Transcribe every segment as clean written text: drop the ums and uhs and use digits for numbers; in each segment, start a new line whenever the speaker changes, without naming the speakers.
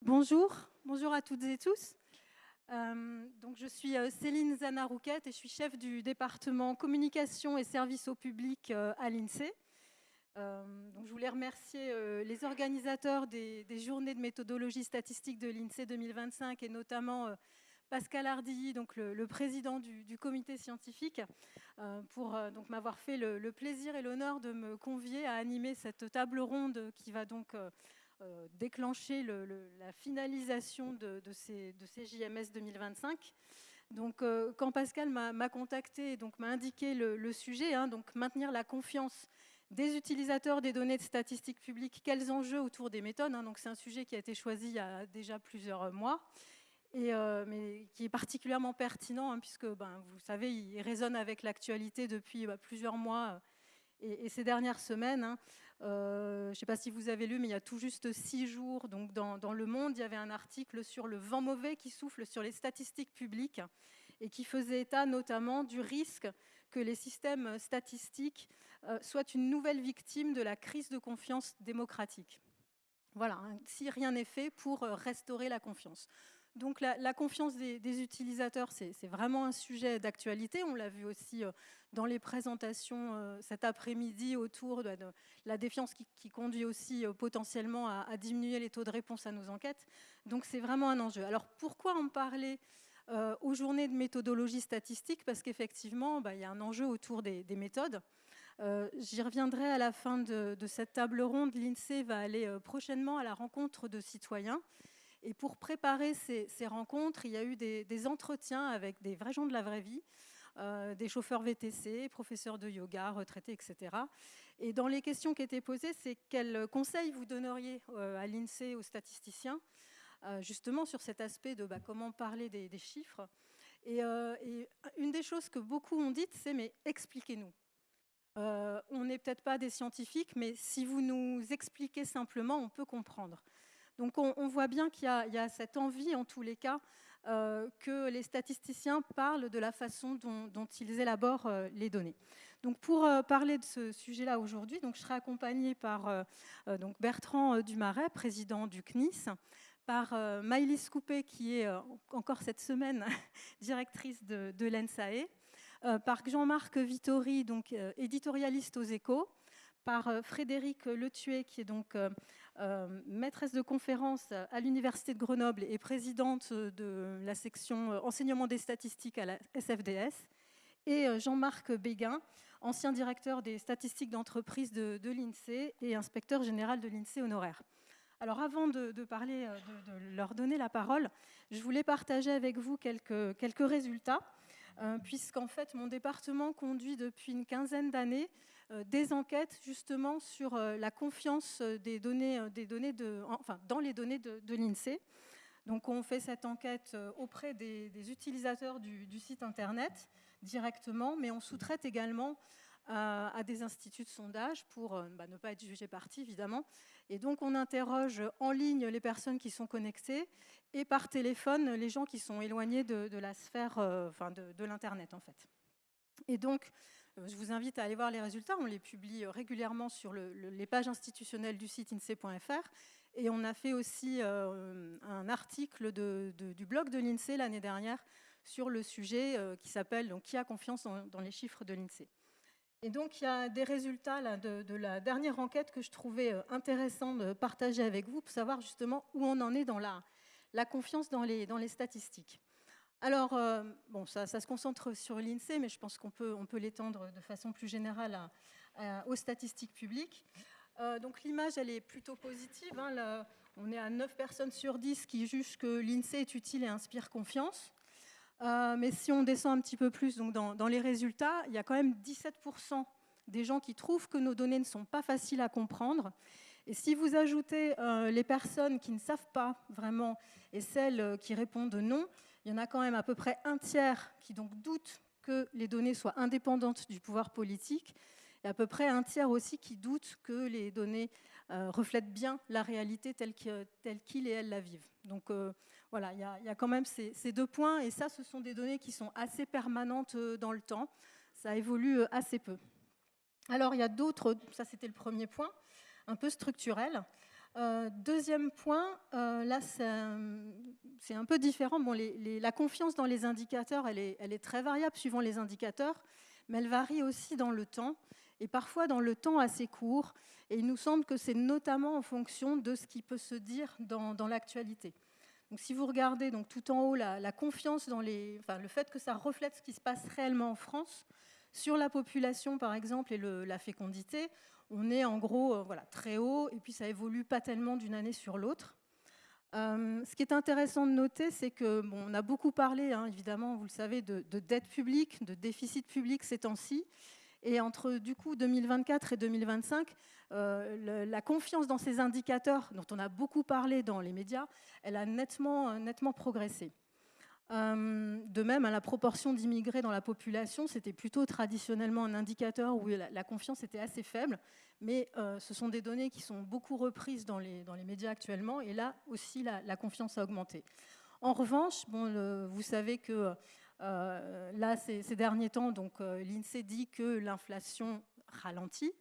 Bonjour à toutes et tous. Donc je suis Céline Zana-Rouquette et je suis chef du département communication et services au public à l'INSEE. Donc je voulais remercier les organisateurs des journées de méthodologie statistique de l'INSEE 2025 et notamment Pascal Ardilly, donc le président du comité scientifique, pour donc m'avoir fait le plaisir et l'honneur de me convier à animer cette table ronde qui va donc déclencher la finalisation de ces JMS 2025. Donc, quand Pascal m'a contacté, donc m'a indiqué le sujet, donc maintenir la confiance des utilisateurs des données de statistiques publiques, quels enjeux autour des méthodes, donc c'est un sujet qui a été choisi il y a déjà plusieurs mois, mais qui est particulièrement pertinent, puisque vous savez, il résonne avec l'actualité depuis plusieurs mois et ces dernières semaines. Je ne sais pas si vous avez lu, mais il y a tout juste 6 jours, donc dans Le Monde, il y avait un article sur le vent mauvais qui souffle sur les statistiques publiques et qui faisait état notamment du risque que les systèmes statistiques soient une nouvelle victime de la crise de confiance démocratique. Voilà, si rien n'est fait pour restaurer la confiance. Donc la confiance des utilisateurs, c'est vraiment un sujet d'actualité. On l'a vu aussi dans les présentations cet après-midi autour de la défiance qui conduit aussi potentiellement à diminuer les taux de réponse à nos enquêtes. Donc c'est vraiment un enjeu. Alors pourquoi en parler aux journées de méthodologie statistique? Parce qu'effectivement, il y a un enjeu autour des méthodes. J'y reviendrai à la fin de cette table ronde. L'INSEE va aller prochainement à la rencontre de citoyens. Et pour préparer ces rencontres, il y a eu des entretiens avec des vrais gens de la vraie vie, des chauffeurs VTC, professeurs de yoga, retraités, etc. Et dans les questions qui étaient posées, c'est quels conseils vous donneriez à l'INSEE, aux statisticiens, justement sur cet aspect de comment parler des chiffres. Et une des choses que beaucoup ont dites, c'est mais expliquez-nous. On n'est peut-être pas des scientifiques, mais si vous nous expliquez simplement, on peut comprendre. Donc on voit bien qu'il y a cette envie, en tous les cas, que les statisticiens parlent de la façon dont ils élaborent les données. Donc pour parler de ce sujet-là aujourd'hui, je serai accompagnée par donc Bertrand Dumaret, président du CNIS, par Maëlys Coupé, qui est encore cette semaine directrice de l'ENSAE, par Jean-Marc Vittori, donc éditorialiste aux Échos, par Frédéric Letuet, qui est donc maîtresse de conférence à l'Université de Grenoble et présidente de la section enseignement des statistiques à la SFDS, et Jean-Marc Béguin, ancien directeur des statistiques d'entreprise de l'INSEE et inspecteur général de l'INSEE honoraire. Alors avant de parler, de leur donner la parole, je voulais partager avec vous quelques résultats, puisqu'en fait mon département conduit depuis une quinzaine d'années des enquêtes justement sur la confiance dans les données de l'INSEE. Donc on fait cette enquête auprès des utilisateurs du site internet directement, mais on sous-traite également à des instituts de sondage pour ne pas être jugé parti, évidemment. Et donc, on interroge en ligne les personnes qui sont connectées et par téléphone les gens qui sont éloignés de la sphère de l'Internet, en fait. Et donc, je vous invite à aller voir les résultats. On les publie régulièrement sur les pages institutionnelles du site insee.fr. Et on a fait aussi un article du blog de l'INSEE l'année dernière sur le sujet qui s'appelle « Qui a confiance dans les chiffres de l'INSEE ?» Et donc, il y a des résultats là, de la dernière enquête que je trouvais intéressant de partager avec vous pour savoir justement où on en est dans la confiance dans les statistiques. Alors, ça se concentre sur l'INSEE, mais je pense qu'on peut l'étendre de façon plus générale aux statistiques publiques. Donc, l'image, elle est plutôt positive. On est à 9 personnes sur 10 qui jugent que l'INSEE est utile et inspire confiance. Mais si on descend un petit peu plus donc dans les résultats, il y a quand même 17% des gens qui trouvent que nos données ne sont pas faciles à comprendre. Et si vous ajoutez les personnes qui ne savent pas vraiment et celles qui répondent non, il y en a quand même à peu près un tiers qui donc doutent que les données soient indépendantes du pouvoir politique, et à peu près un tiers aussi qui doutent que les données reflètent bien la réalité telle qu'ils et elles la vivent. Donc voilà, il y a quand même ces 2 points, et ça, ce sont des données qui sont assez permanentes dans le temps. Ça évolue assez peu. Alors, il y a d'autres, ça c'était le premier point, un peu structurel. Deuxième point, là c'est un peu différent. Bon, la confiance dans les indicateurs, elle est très variable suivant les indicateurs, mais elle varie aussi dans le temps, et parfois dans le temps assez court. Et il nous semble que c'est notamment en fonction de ce qui peut se dire dans l'actualité. Donc, si vous regardez donc, tout en haut la confiance dans le fait que ça reflète ce qui se passe réellement en France, sur la population par exemple et la fécondité, on est en gros voilà, très haut, et puis ça évolue pas tellement d'une année sur l'autre. Ce qui est intéressant de noter, c'est que bon, on a beaucoup parlé, hein, évidemment, vous le savez, de dette publique, de déficit public ces temps-ci. Et entre du coup 2024 et 2025, la confiance dans ces indicateurs, dont on a beaucoup parlé dans les médias, elle a nettement progressé. De même, la proportion d'immigrés dans la population, c'était plutôt traditionnellement un indicateur où la confiance était assez faible, mais ce sont des données qui sont beaucoup reprises dans les médias actuellement, et là aussi la confiance a augmenté. En revanche, bon, vous savez que là, ces derniers temps, l'INSEE dit que l'inflation ralentit,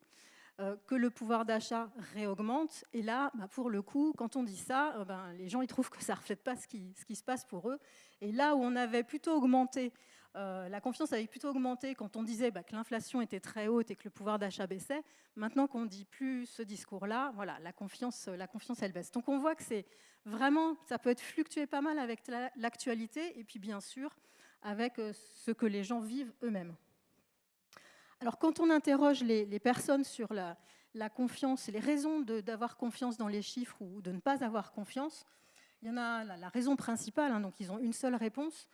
que le pouvoir d'achat réaugmente. Et là, pour le coup, quand on dit ça, les gens ils trouvent que ça ne reflète pas ce qui se passe pour eux. Et là où on avait plutôt augmenté, la confiance avait plutôt augmenté quand on disait que l'inflation était très haute et que le pouvoir d'achat baissait, maintenant qu'on ne dit plus ce discours-là, voilà, la confiance elle baisse. Donc on voit que c'est vraiment, ça peut être fluctué pas mal avec l'actualité et puis bien sûr avec ce que les gens vivent eux-mêmes. Alors, quand on interroge les personnes sur la confiance et les raisons d'avoir confiance dans les chiffres ou de ne pas avoir confiance, il y en a la raison principale, hein, donc ils ont une seule réponse.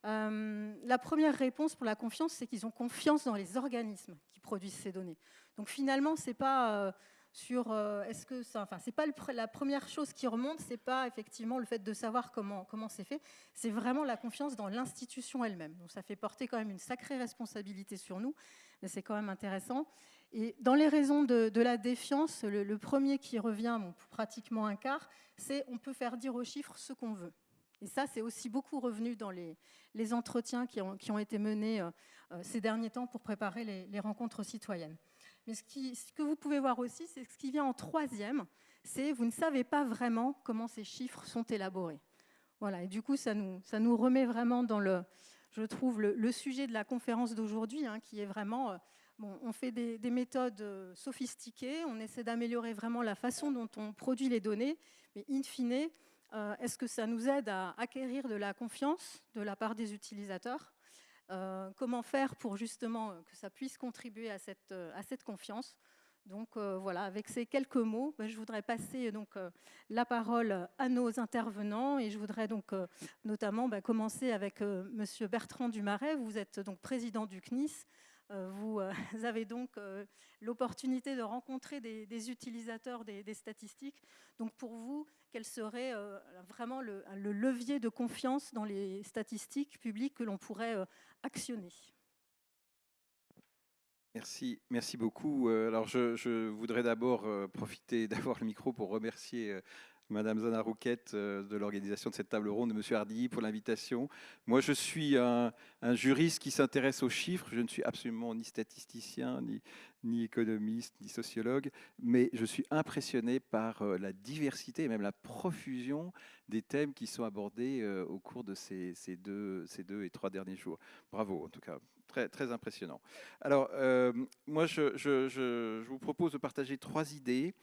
La première réponse pour la confiance, c'est qu'ils ont confiance dans les organismes qui produisent ces données. Donc finalement, c'est pas est-ce que ça, enfin, c'est pas la première chose qui remonte, c'est pas effectivement le fait de savoir comment c'est fait, c'est vraiment la confiance dans l'institution elle-même. Donc ça fait porter quand même une sacrée responsabilité sur nous, mais c'est quand même intéressant. Et dans les raisons de la défiance, le premier qui revient, pour pratiquement un quart, c'est on peut faire dire aux chiffres ce qu'on veut. Et ça, c'est aussi beaucoup revenu dans les entretiens qui ont été menés ces derniers temps pour préparer les rencontres citoyennes. Mais ce que vous pouvez voir aussi, c'est ce qui vient en troisième, c'est vous ne savez pas vraiment comment ces chiffres sont élaborés. Voilà, et du coup, ça nous remet vraiment dans je trouve, le sujet de la conférence d'aujourd'hui, hein, qui est vraiment, on fait des méthodes sophistiquées, on essaie d'améliorer vraiment la façon dont on produit les données, mais in fine, est-ce que ça nous aide à acquérir de la confiance de la part des utilisateurs ? Comment faire pour justement que ça puisse contribuer à cette confiance ? Donc voilà, avec ces quelques mots, je voudrais passer la parole à nos intervenants et je voudrais donc notamment commencer avec Monsieur Bertrand Dumaret. Vous êtes donc président du CNIS. Vous avez donc l'opportunité de rencontrer des utilisateurs des statistiques. Donc pour vous, quel serait vraiment le levier de confiance dans les statistiques publiques que l'on pourrait actionner ?
Merci beaucoup. Alors je voudrais d'abord profiter d'avoir le micro pour remercier Madame Zana Rouquette de l'organisation de cette table ronde, de Monsieur Hardy pour l'invitation. Moi, je suis un juriste qui s'intéresse aux chiffres. Je ne suis absolument ni statisticien, ni économiste, ni sociologue, mais je suis impressionné par la diversité et même la profusion des thèmes qui sont abordés au cours de ces 2 et 3 derniers jours. Bravo, en tout cas. Très, très impressionnant. Alors, moi, je vous propose de partager 3 idées.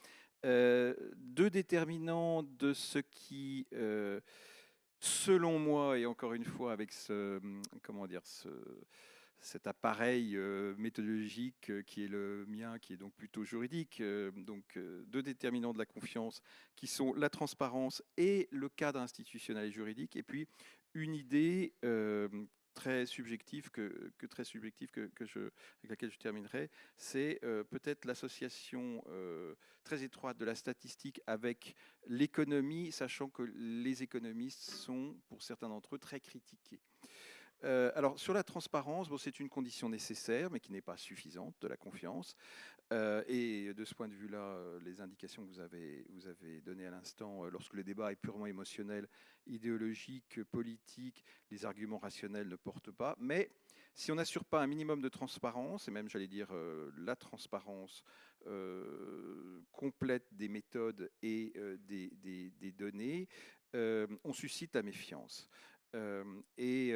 2 déterminants de ce qui, selon moi, et encore une fois avec cet appareil méthodologique qui est le mien, qui est donc plutôt juridique, donc 2 déterminants de la confiance qui sont la transparence et le cadre institutionnel et juridique, et puis une idée très subjective avec laquelle je terminerai, c'est peut-être l'association très étroite de la statistique avec l'économie, sachant que les économistes sont, pour certains d'entre eux, très critiqués. Alors, sur la transparence, c'est une condition nécessaire, mais qui n'est pas suffisante de la confiance. Et de ce point de vue-là, les indications que vous avez données à l'instant, lorsque le débat est purement émotionnel, idéologique, politique, les arguments rationnels ne portent pas. Mais si on n'assure pas un minimum de transparence, et même j'allais dire la transparence complète des méthodes et des données, on suscite la méfiance. Et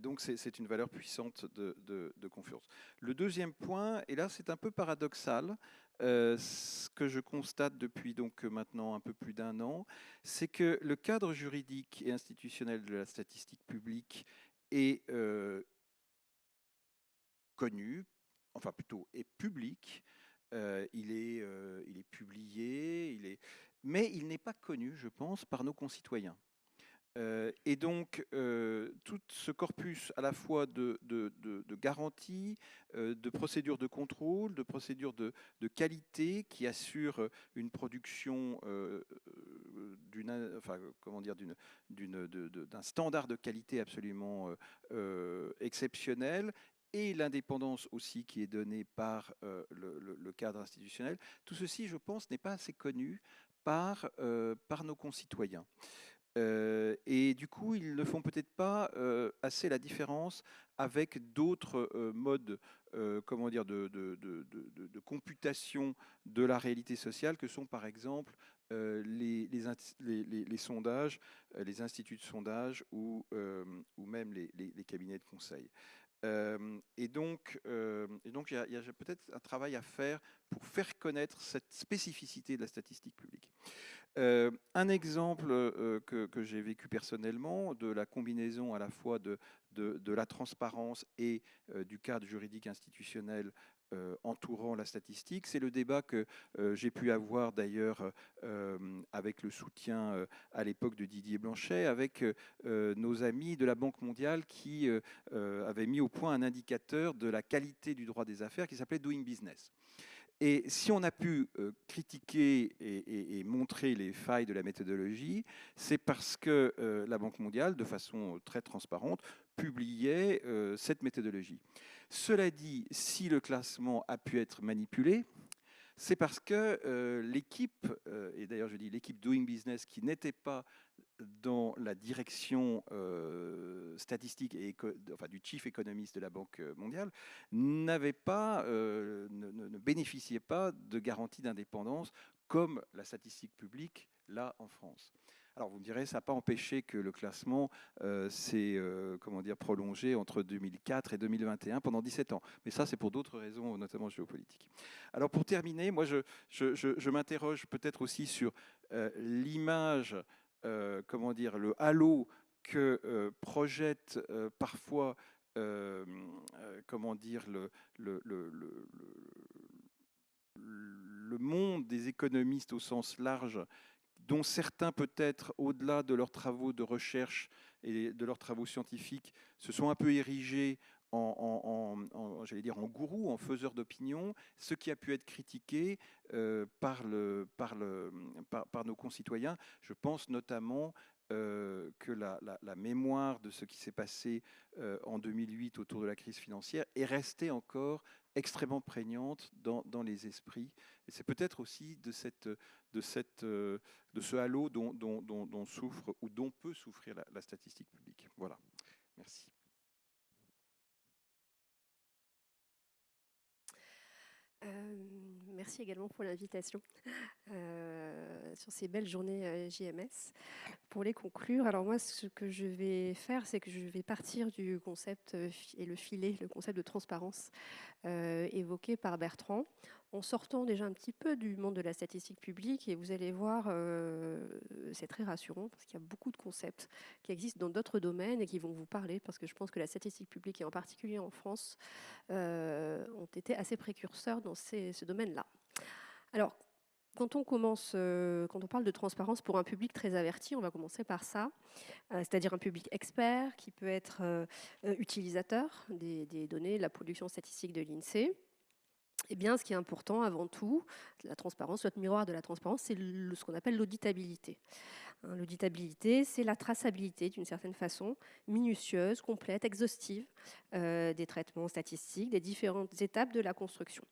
donc, c'est une valeur puissante de confiance. Le deuxième point, et là c'est un peu paradoxal, ce que je constate depuis donc maintenant un peu plus d'un an, c'est que le cadre juridique et institutionnel de la statistique publique est connu, enfin plutôt est public, il est publié, mais il n'est pas connu, je pense, par nos concitoyens. Et donc, tout ce corpus à la fois de garanties, de procédures de contrôle, de procédures de qualité qui assurent une production enfin, comment dire, d'un standard de qualité absolument exceptionnel, et l'indépendance aussi qui est donnée par le cadre institutionnel, tout ceci, je pense, n'est pas assez connu par nos concitoyens. Et du coup, ils ne font peut-être pas assez la différence avec d'autres modes comment dire, de computation de la réalité sociale que sont par exemple les sondages, les instituts de sondage ou même les cabinets de conseil. Il y a peut-être un travail à faire pour faire connaître cette spécificité de la statistique publique. Un exemple que j'ai vécu personnellement de la combinaison à la fois de la transparence et du cadre juridique institutionnel entourant la statistique, c'est le débat que j'ai pu avoir d'ailleurs avec le soutien à l'époque de Didier Blanchet, avec nos amis de la Banque mondiale qui avaient mis au point un indicateur de la qualité du droit des affaires qui s'appelait Doing Business. Et si on a pu critiquer et montrer les failles de la méthodologie, c'est parce que la Banque mondiale, de façon très transparente, publiait cette méthodologie. Cela dit, si le classement a pu être manipulé, c'est parce que l'équipe, et d'ailleurs je dis l'équipe Doing Business, qui n'était pas dans la direction statistique et enfin, du chief économiste de la Banque mondiale, n'avait pas, ne bénéficiait pas de garanties d'indépendance comme la statistique publique là en France. Alors vous me direz, ça n'a pas empêché que le classement s'est comment dire, prolongé entre 2004 et 2021 pendant 17 ans. Mais ça, c'est pour d'autres raisons, notamment géopolitiques. Alors pour terminer, moi je m'interroge peut-être aussi sur l'image, comment dire, le halo que projette parfois, comment dire, le monde des économistes au sens large, dont certains peut-être, au-delà de leurs travaux de recherche et de leurs travaux scientifiques, se sont un peu érigés j'allais dire, en gourou, en faiseur d'opinion, ce qui a pu être critiqué par nos concitoyens. Je pense notamment que la mémoire de ce qui s'est passé en 2008 autour de la crise financière est restée encore extrêmement prégnante dans les esprits. Et c'est peut-être aussi de ce halo dont souffre ou dont peut souffrir la statistique publique. Voilà. Merci.
Merci également pour l'invitation sur ces belles journées JMS. Pour les conclure, alors moi, ce que je vais faire, c'est que je vais partir du concept et le concept de transparence évoqué par Bertrand, en sortant déjà un petit peu du monde de la statistique publique. Et vous allez voir, c'est très rassurant parce qu'il y a beaucoup de concepts qui existent dans d'autres domaines et qui vont vous parler, parce que je pense que la statistique publique, et en particulier en France, ont été assez précurseurs dans ce domaine-là. Alors, quand on parle de transparence pour un public très averti, on va commencer par ça, c'est-à-dire un public expert qui peut être utilisateur des données, la production statistique de l'INSEE. Eh bien, ce qui est important avant tout, la transparence, notre miroir de la transparence, c'est ce qu'on appelle l'auditabilité. L'auditabilité, c'est la traçabilité d'une certaine façon, minutieuse, complète, exhaustive, des traitements statistiques, des différentes étapes de la construction.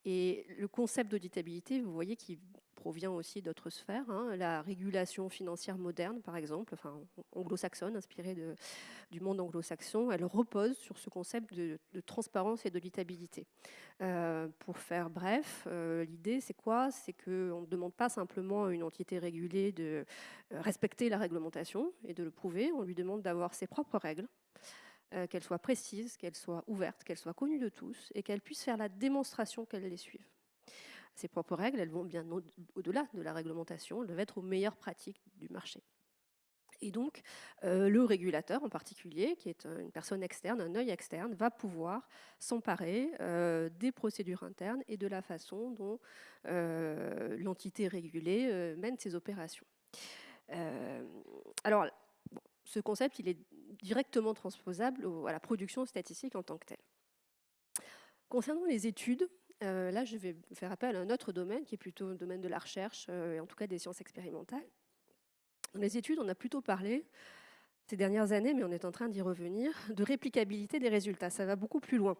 Et le concept d'auditabilité, vous voyez qu'il provient aussi d'autres sphères. La régulation financière moderne, par exemple, enfin anglo-saxonne, inspirée du monde anglo-saxon, elle repose sur ce concept de transparence et d'auditabilité. Pour faire bref, l'idée c'est quoi? C'est qu'on ne demande pas simplement à une entité régulée de respecter la réglementation et de le prouver, on lui demande d'avoir ses propres règles, qu'elles soient précises, qu'elles soient ouvertes, qu'elles soient connues de tous et qu'elles puissent faire la démonstration qu'elles les suivent. Ces propres règles, elles vont bien au-delà de la réglementation, elles doivent être aux meilleures pratiques du marché. Et donc, le régulateur en particulier, qui est une personne externe, un œil externe, va pouvoir s'emparer des procédures internes et de la façon dont l'entité régulée mène ses opérations. Alors, bon, ce concept, il est directement transposable à la production statistique en tant que telle. Concernant les études, là, je vais faire appel à un autre domaine qui est plutôt le domaine de la recherche, et en tout cas des sciences expérimentales. Dans les études, on a plutôt parlé ces dernières années, mais on est en train d'y revenir, de réplicabilité des résultats. Ça va beaucoup plus loin.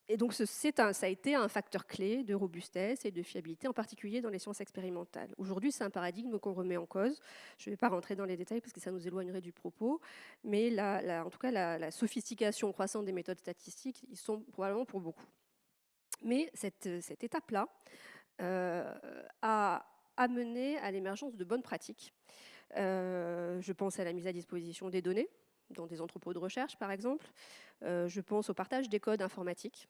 Et donc, ça a été un facteur clé de robustesse et de fiabilité, en particulier dans les sciences expérimentales. Aujourd'hui, c'est un paradigme qu'on remet en cause. Je ne vais pas rentrer dans les détails parce que ça nous éloignerait du propos, mais en tout cas, la sophistication croissante des méthodes statistiques, ils sont probablement pour beaucoup. Mais cette étape-là a amené à l'émergence de bonnes pratiques. Je pense à la mise à disposition des données, dans des entrepôts de recherche par exemple. Je pense au partage des codes informatiques,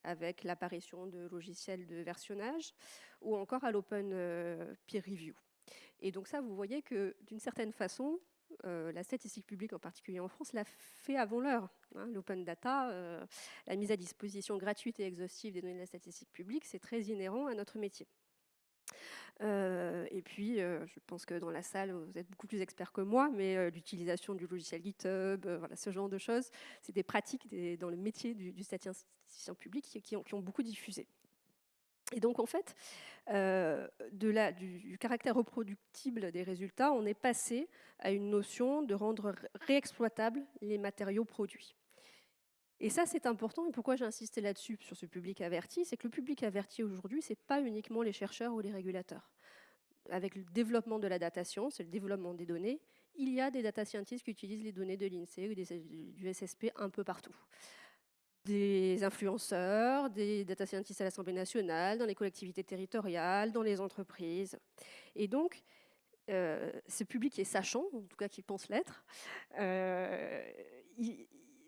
avec l'apparition de logiciels de versionnage, ou encore à l'open peer review. Et donc ça, vous voyez que d'une certaine façon, la statistique publique, en particulier en France, l'a fait avant l'heure. L'open data, la mise à disposition gratuite et exhaustive des données de la statistique publique, c'est très inhérent à notre métier. Et puis, je pense que dans la salle, vous êtes beaucoup plus experts que moi, mais l'utilisation du logiciel GitHub, voilà, ce genre de choses, c'est des pratiques dans le métier du statisticien public qui ont beaucoup diffusé. Et donc, en fait, du caractère reproductible des résultats, on est passé à une notion de rendre réexploitables les matériaux produits. Et ça, c'est important. Et pourquoi j'ai insisté là-dessus, sur ce public averti, c'est que le public averti aujourd'hui, ce n'est pas uniquement les chercheurs ou les régulateurs. Avec le développement de la data science, le développement des données, il y a des data scientists qui utilisent les données de l'INSEE ou du SSP un peu partout. Des influenceurs, des data scientists à l'Assemblée nationale, dans les collectivités territoriales, dans les entreprises. Et donc, ce public qui est sachant, en tout cas qui pense l'être,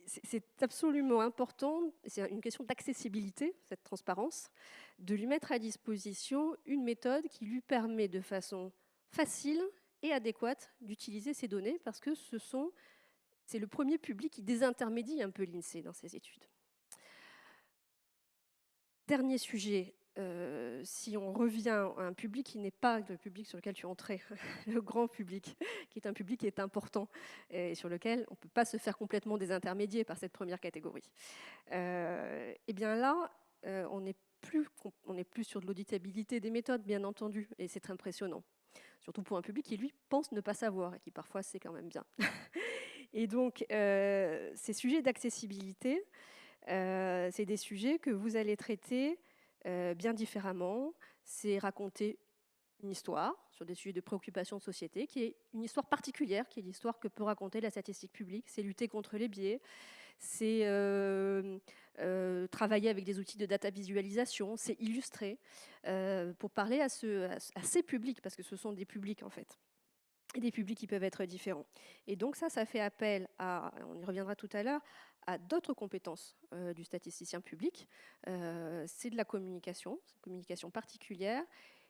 c'est absolument important, c'est une question d'accessibilité, cette transparence, de lui mettre à disposition une méthode qui lui permet de façon facile et adéquate d'utiliser ces données, parce que c'est le premier public qui désintermédie un peu l'INSEE dans ses études. Dernier sujet, si on revient à un public qui n'est pas le public sur lequel tu es entré, le grand public, qui est un public qui est important et sur lequel on ne peut pas se faire complètement désintermédier par cette première catégorie. Et bien là, on n'est plus sur de l'auditabilité des méthodes, bien entendu, et c'est très impressionnant. Surtout pour un public qui, lui, pense ne pas savoir et qui parfois sait quand même bien. Et donc, ces sujets d'accessibilité, c'est des sujets que vous allez traiter bien différemment. C'est raconter une histoire sur des sujets de préoccupation de société, qui est une histoire particulière, qui est l'histoire que peut raconter la statistique publique. C'est lutter contre les biais, c'est travailler avec des outils de data visualisation, c'est illustrer, pour parler à ces publics, parce que ce sont des publics en fait. Et des publics qui peuvent être différents. Et donc ça fait appel à, on y reviendra tout à l'heure, à d'autres compétences du statisticien public. C'est de la communication, c'est une communication particulière,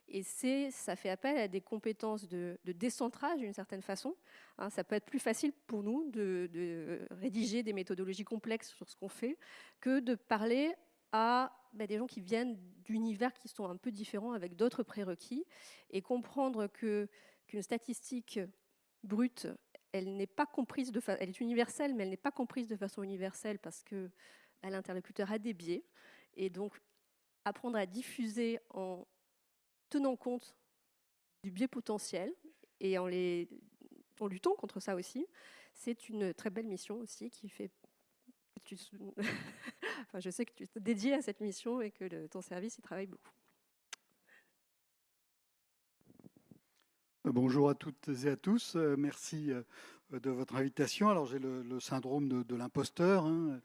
et ça fait appel à des compétences de décentrage d'une certaine façon. Ça peut être plus facile pour nous de rédiger des méthodologies complexes sur ce qu'on fait que de parler à des gens qui viennent d'univers qui sont un peu différents avec d'autres prérequis, et comprendre qu'une statistique brute, elle n'est pas comprise elle est universelle, mais elle n'est pas comprise de façon universelle parce qu'elle à l'interlocuteur a des biais, et donc apprendre à diffuser en tenant compte du biais potentiel et en luttant contre ça aussi, c'est une très belle mission aussi qui fait que enfin, je sais que tu es dédié à cette mission et que ton service y travaille beaucoup.
Bonjour à toutes et à tous, merci de votre invitation. Alors j'ai le syndrome de l'imposteur, hein.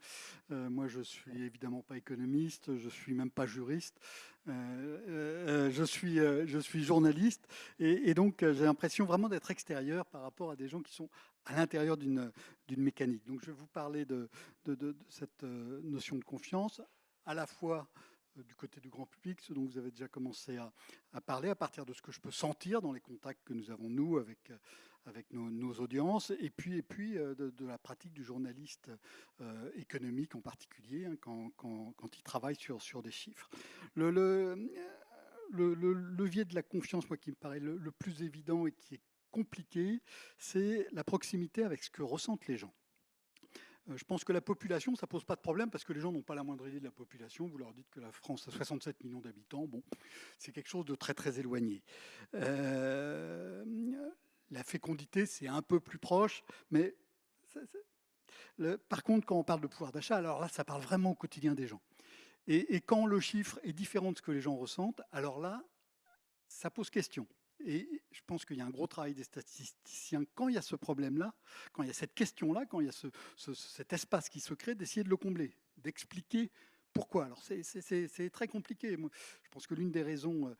Moi je suis évidemment pas économiste, je suis même pas juriste, je suis journaliste et donc j'ai l'impression vraiment d'être extérieur par rapport à des gens qui sont à l'intérieur d'une mécanique. Donc je vais vous parler de cette notion de confiance, à la fois du côté du grand public, ce dont vous avez déjà commencé à parler, à partir de ce que je peux sentir dans les contacts que nous avons, nous, avec nos audiences, et puis de la pratique du journaliste économique en particulier, hein, quand il travaille sur des chiffres. Le levier de la confiance, moi, qui me paraît le plus évident et qui est compliqué, c'est la proximité avec ce que ressentent les gens. Je pense que la population, ça ne pose pas de problème parce que les gens n'ont pas la moindre idée de la population. Vous leur dites que la France a 67 millions d'habitants. Bon, c'est quelque chose de très, très éloigné. La fécondité, c'est un peu plus proche, mais par contre, quand on parle de pouvoir d'achat, alors là, ça parle vraiment au quotidien des gens. Et quand le chiffre est différent de ce que les gens ressentent, alors là, ça pose question. Et je pense qu'il y a un gros travail des statisticiens quand il y a ce problème-là, quand il y a cette question-là, quand il y a cet espace qui se crée, d'essayer de le combler, d'expliquer pourquoi. Alors c'est très compliqué. Moi, je pense que l'une des raisons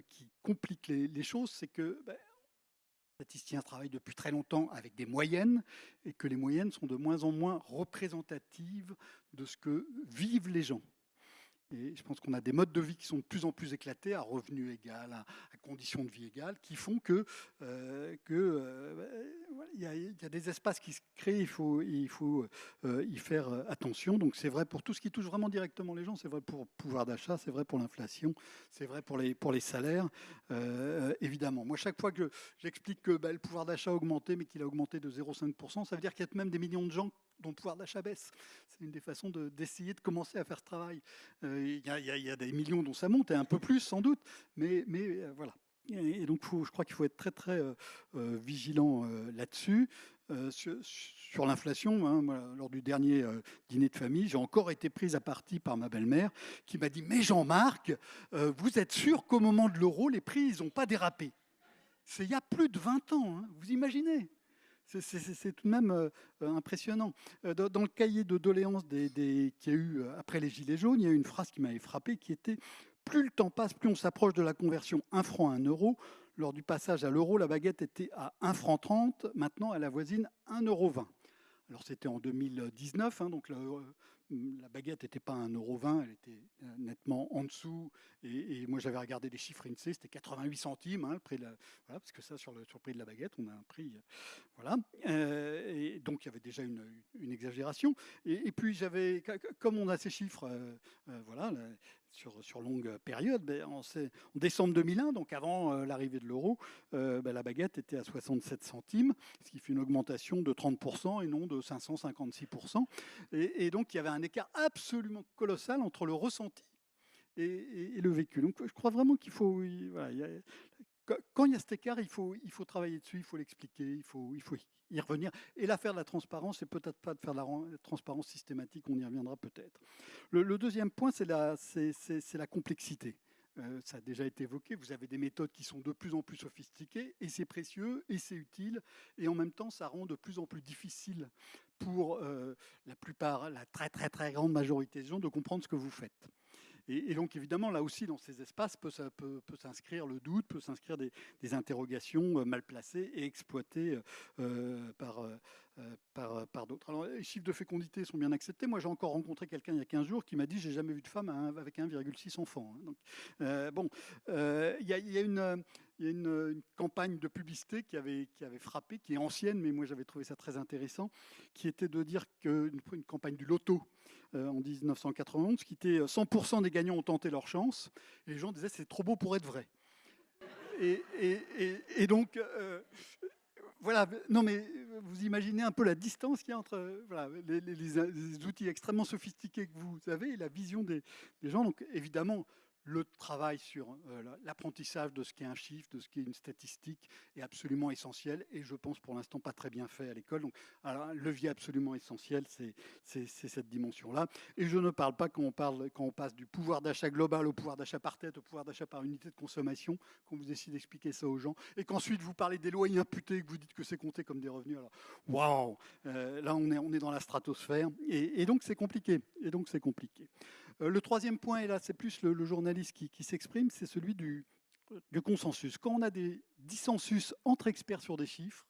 qui compliquent les choses, c'est que les statisticiens travaillent depuis très longtemps avec des moyennes et que les moyennes sont de moins en moins représentatives de ce que vivent les gens. Et je pense qu'on a des modes de vie qui sont de plus en plus éclatés, à revenu égal, à conditions de vie égales, qui font que il y a des espaces qui se créent, il faut y faire attention. Donc c'est vrai pour tout ce qui touche vraiment directement les gens, c'est vrai pour le pouvoir d'achat, c'est vrai pour l'inflation, c'est vrai pour les salaires, évidemment. Moi, chaque fois que j'explique que le pouvoir d'achat a augmenté, mais qu'il a augmenté de 0,5%, ça veut dire qu'il y a même des millions de gens dont le pouvoir d'achat baisse. C'est une des façons d'essayer de commencer à faire ce travail. Il y a des millions dont ça monte, et un peu plus sans doute, mais voilà. Et donc je crois qu'il faut être très très vigilant là-dessus. Sur l'inflation, hein, moi, lors du dernier dîner de famille, j'ai encore été prise à partie par ma belle-mère qui m'a dit « Mais Jean-Marc, vous êtes sûr qu'au moment de l'euro, les prix n'ont pas dérapé ?» C'est il y a plus de 20 ans, hein, vous imaginez ? C'est tout de même impressionnant. Dans le cahier de doléances qu'il y a eu après les Gilets jaunes, il y a eu une phrase qui m'avait frappé qui était « Plus le temps passe, plus on s'approche de la conversion 1 franc à 1 euro. Lors du passage à l'euro, la baguette était à 1 franc 30. Maintenant, elle avoisine 1,20 euro. » Alors c'était en 2019, hein, donc la baguette n'était pas à 1,20 €, elle était nettement en dessous. Et moi j'avais regardé les chiffres INSEE, c'était 88 centimes, hein, le prix de voilà, parce que ça sur le prix de la baguette, on a un prix, voilà. Et donc il y avait déjà une exagération. Et puis comme on a ces chiffres, voilà, sur longue période, en décembre 2001, donc avant l'arrivée de l'euro, la baguette était à 67 centimes, ce qui fait une augmentation de 30% et non de 556%. Et donc il y avait un écart absolument colossal entre le ressenti et le vécu. Donc je crois vraiment qu'il faut... Voilà, quand il y a cet écart, il faut travailler dessus, il faut l'expliquer, il faut y revenir. Et l'affaire de la transparence, c'est peut-être pas de faire de la transparence systématique, on y reviendra peut-être. Le deuxième point, c'est la complexité. Ça a déjà été évoqué, vous avez des méthodes qui sont de plus en plus sophistiquées, et c'est précieux, et c'est utile, et en même temps, ça rend de plus en plus difficile pour la plupart, la très très très grande majorité des gens, de comprendre ce que vous faites. Et donc, évidemment, là aussi, dans ces espaces, peut s'inscrire le doute, peut s'inscrire des interrogations mal placées et exploitées par d'autres. Alors, les chiffres de fécondité sont bien acceptés. Moi, j'ai encore rencontré quelqu'un il y a 15 jours qui m'a dit « J'ai jamais vu de femme avec 1,6 enfants. » Donc, il y a une campagne de publicité qui avait frappé, qui est ancienne, mais moi j'avais trouvé ça très intéressant, qui était de dire qu'une campagne du loto en 1991, qui était 100% des gagnants ont tenté leur chance, et les gens disaient c'est trop beau pour être vrai. Et donc, voilà, non mais vous imaginez un peu la distance qu'il y a entre voilà, les outils extrêmement sophistiqués que vous avez et la vision des gens. Donc évidemment, le travail sur l'apprentissage de ce qu'est un chiffre, de ce qu'est une statistique est absolument essentiel et je pense pour l'instant pas très bien fait à l'école. Donc alors, un levier absolument essentiel, c'est cette dimension-là. Et je ne parle pas quand on passe du pouvoir d'achat global au pouvoir d'achat par tête, au pouvoir d'achat par unité de consommation, quand vous essayez d'expliquer ça aux gens, et qu'ensuite vous parlez des loyers imputés et que vous dites que c'est compté comme des revenus. Alors, waouh, là on est dans la stratosphère et donc c'est compliqué. Le troisième point, et là c'est plus le journaliste qui s'exprime, c'est celui du consensus. Quand on a des dissensus entre experts sur des chiffres,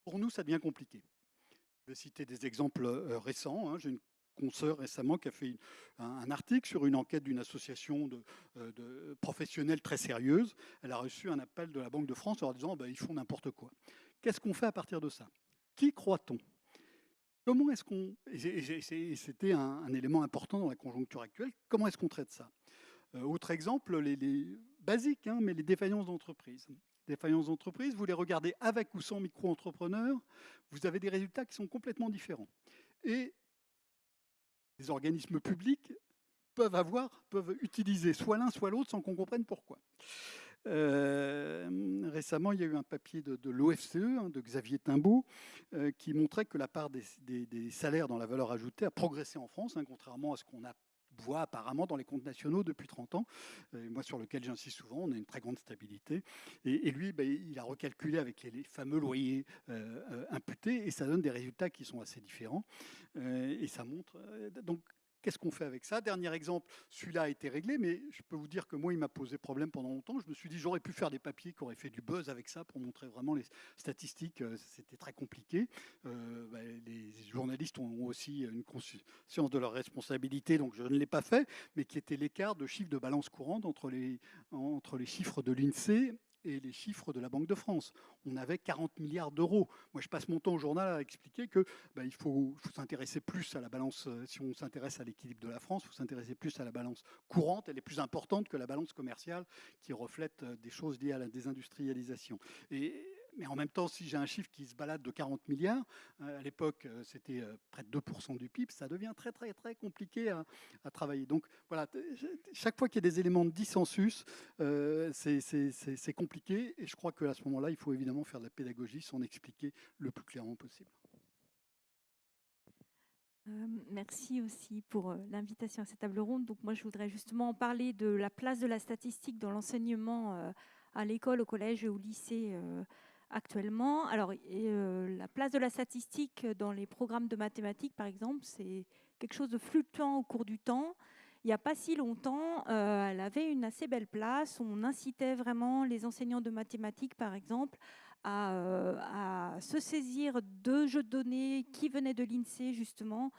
pour nous ça devient compliqué. Je vais citer des exemples récents. J'ai une consoeur récemment qui a fait un article sur une enquête d'une association de professionnels très sérieuse. Elle a reçu un appel de la Banque de France en leur disant ils font n'importe quoi. Qu'est-ce qu'on fait à partir de ça? Qui croit-on? Comment est-ce qu'on... C'était un élément important dans la conjoncture actuelle. Comment est-ce qu'on traite ça? Autre exemple, les basiques, mais les défaillances d'entreprise. Défaillances d'entreprise, vous les regardez avec ou sans micro-entrepreneurs, vous avez des résultats qui sont complètement différents. Et les organismes publics peuvent utiliser soit l'un, soit l'autre sans qu'on comprenne pourquoi. Récemment, il y a eu un papier de l'OFCE, de Xavier Timbaud, qui montrait que la part des salaires dans la valeur ajoutée a progressé en France, contrairement à ce qu'on voit apparemment dans les comptes nationaux depuis 30 ans, moi sur lequel j'insiste souvent, on a une très grande stabilité. Et lui, il a recalculé avec les fameux loyers imputés, et ça donne des résultats qui sont assez différents. Et ça montre... donc, qu'est-ce qu'on fait avec ça? Dernier exemple, celui-là a été réglé, mais je peux vous dire que moi, il m'a posé problème pendant longtemps. Je me suis dit, j'aurais pu faire des papiers qui auraient fait du buzz avec ça pour montrer vraiment les statistiques. C'était très compliqué. Les journalistes ont aussi une conscience de leur responsabilité, donc je ne l'ai pas fait, mais qui était l'écart de chiffres de balance courante entre les chiffres de l'INSEE et les chiffres de la Banque de France. On avait 40 milliards d'euros. Moi, je passe mon temps au journal à expliquer que il faut s'intéresser plus à la balance, si on s'intéresse à l'équilibre de la France, il faut s'intéresser plus à la balance courante. Elle est plus importante que la balance commerciale qui reflète des choses liées à la désindustrialisation. Mais en même temps, si j'ai un chiffre qui se balade de 40 milliards, à l'époque, c'était près de 2% du PIB, ça devient très, très, très compliqué à travailler. Donc voilà, chaque fois qu'il y a des éléments de dissensus, c'est compliqué. Et je crois qu'à ce moment-là, il faut évidemment faire de la pédagogie sans expliquer le plus clairement possible.
Merci aussi pour l'invitation à cette table ronde. Donc moi, je voudrais justement parler de la place de la statistique dans l'enseignement à l'école, au collège et au lycée actuellement. Alors, la place de la statistique dans les programmes de mathématiques, par exemple, c'est quelque chose de fluctuant au cours du temps. Il n'y a pas si longtemps, elle avait une assez belle place. On incitait vraiment les enseignants de mathématiques, par exemple, à se saisir de jeux de données qui venaient de l'INSEE, justement,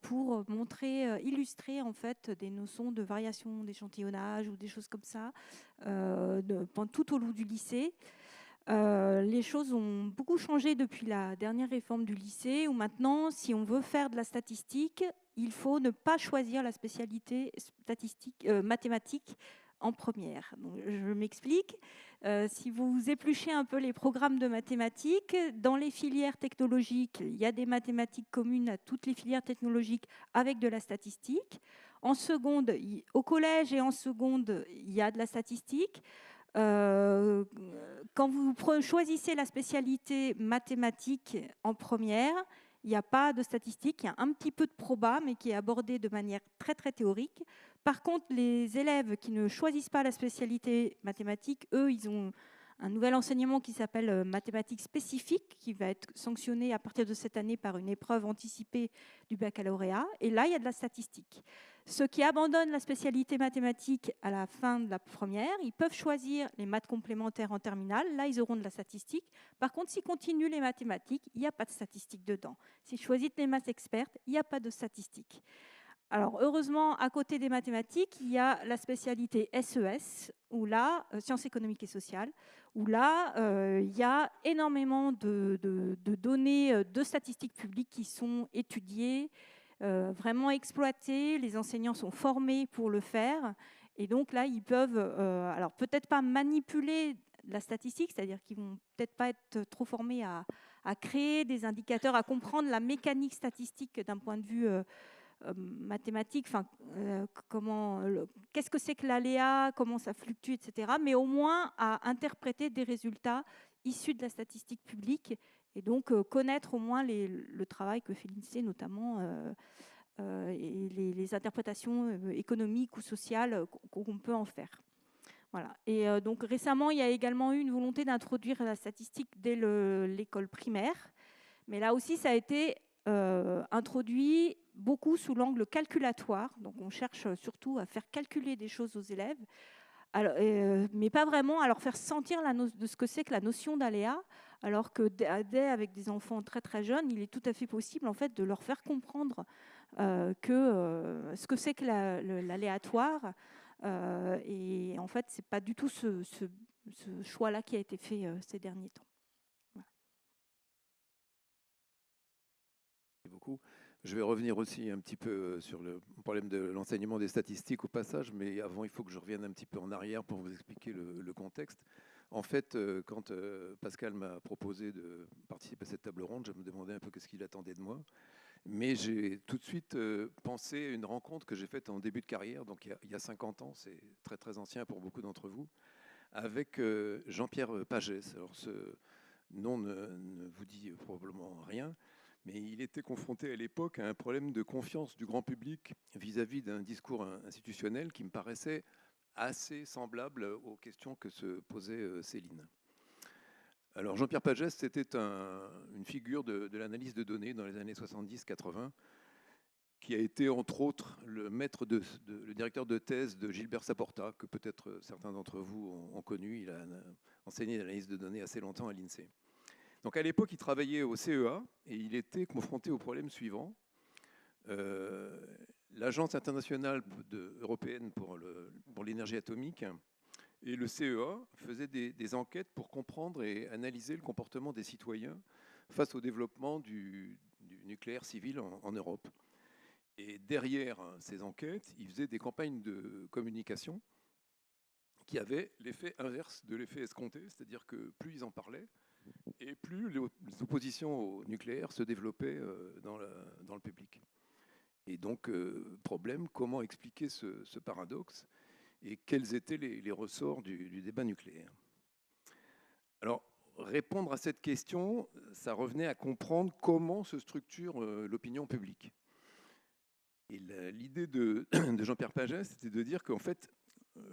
pour montrer, illustrer, en fait, des notions de variation d'échantillonnage ou des choses comme ça, tout au long du lycée. Les choses ont beaucoup changé depuis la dernière réforme du lycée, où maintenant, si on veut faire de la statistique, il faut ne pas choisir la spécialité mathématique en première. Donc, je m'explique. Si vous épluchez un peu les programmes de mathématiques, dans les filières technologiques, il y a des mathématiques communes à toutes les filières technologiques avec de la statistique. En seconde, au collège et en seconde, il y a de la statistique. Quand vous choisissez la spécialité mathématique en première, il n'y a pas de statistique, il y a un petit peu de proba, mais qui est abordé de manière très, très théorique. Par contre, les élèves qui ne choisissent pas la spécialité mathématique, eux, ils ont un nouvel enseignement qui s'appelle mathématiques spécifiques, qui va être sanctionné à partir de cette année par une épreuve anticipée du baccalauréat. Et là, il y a de la statistique. Ceux qui abandonnent la spécialité mathématique à la fin de la première, ils peuvent choisir les maths complémentaires en terminale. Là, ils auront de la statistique. Par contre, s'ils continuent les mathématiques, il n'y a pas de statistique dedans. S'ils choisissent les maths expertes, il n'y a pas de statistique. Alors, heureusement, à côté des mathématiques, il y a la spécialité SES, où là, sciences économiques et sociales, où là, il y a énormément de données de statistiques publiques qui sont étudiées, vraiment exploitées. Les enseignants sont formés pour le faire. Et donc là, ils peuvent, alors peut-être pas manipuler la statistique, c'est-à-dire qu'ils vont peut-être pas être trop formés à créer des indicateurs, à comprendre la mécanique statistique d'un point de vue mathématique, enfin, qu'est-ce que c'est que l'aléa, comment ça fluctue, etc. Mais au moins à interpréter des résultats issus de la statistique publique et donc connaître au moins le travail que fait l'INSEE notamment et les interprétations économiques ou sociales qu'on peut en faire. Voilà. Et donc récemment, il y a également eu une volonté d'introduire la statistique dès l'école primaire, mais là aussi, ça a été introduit beaucoup sous l'angle calculatoire. Donc on cherche surtout à faire calculer des choses aux élèves, alors, mais pas vraiment à leur faire sentir de ce que c'est que la notion d'aléa, alors que avec des enfants très très jeunes, il est tout à fait possible en fait de leur faire comprendre ce que c'est que l'aléatoire. Et en fait, c'est pas du tout ce choix-là qui a été fait ces derniers temps. Voilà.
Merci beaucoup. Je vais revenir aussi un petit peu sur le problème de l'enseignement des statistiques au passage, mais avant, il faut que je revienne un petit peu en arrière pour vous expliquer le contexte. En fait, quand Pascal m'a proposé de participer à cette table ronde, je me demandais un peu qu'est-ce qu'il attendait de moi. Mais j'ai tout de suite pensé à une rencontre que j'ai faite en début de carrière, donc il y a 50 ans, c'est très très ancien pour beaucoup d'entre vous, avec Jean-Pierre Pagès. Alors ce nom ne vous dit probablement rien, mais il était confronté à l'époque à un problème de confiance du grand public vis-à-vis d'un discours institutionnel qui me paraissait assez semblable aux questions que se posait Céline. Alors Jean-Pierre Pagès, c'était une figure de l'analyse de données dans les années 70-80, qui a été entre autres le directeur de thèse de Gilbert Saporta, que peut-être certains d'entre vous ont connu. Il a enseigné l'analyse de données assez longtemps à l'INSEE. Donc à l'époque, il travaillait au CEA et il était confronté au problème suivant. L'Agence internationale européenne pour l'énergie atomique et le CEA faisaient des enquêtes pour comprendre et analyser le comportement des citoyens face au développement du nucléaire civil en Europe. Et derrière ces enquêtes, ils faisaient des campagnes de communication qui avaient l'effet inverse de l'effet escompté, c'est-à-dire que plus ils en parlaient, et plus les oppositions au nucléaire se développaient dans le public. Et donc, problème, comment expliquer ce paradoxe et quels étaient les ressorts du débat nucléaire? Alors, répondre à cette question, ça revenait à comprendre comment se structure l'opinion publique. Et l'idée de Jean-Pierre Pagès, c'était de dire qu'en fait,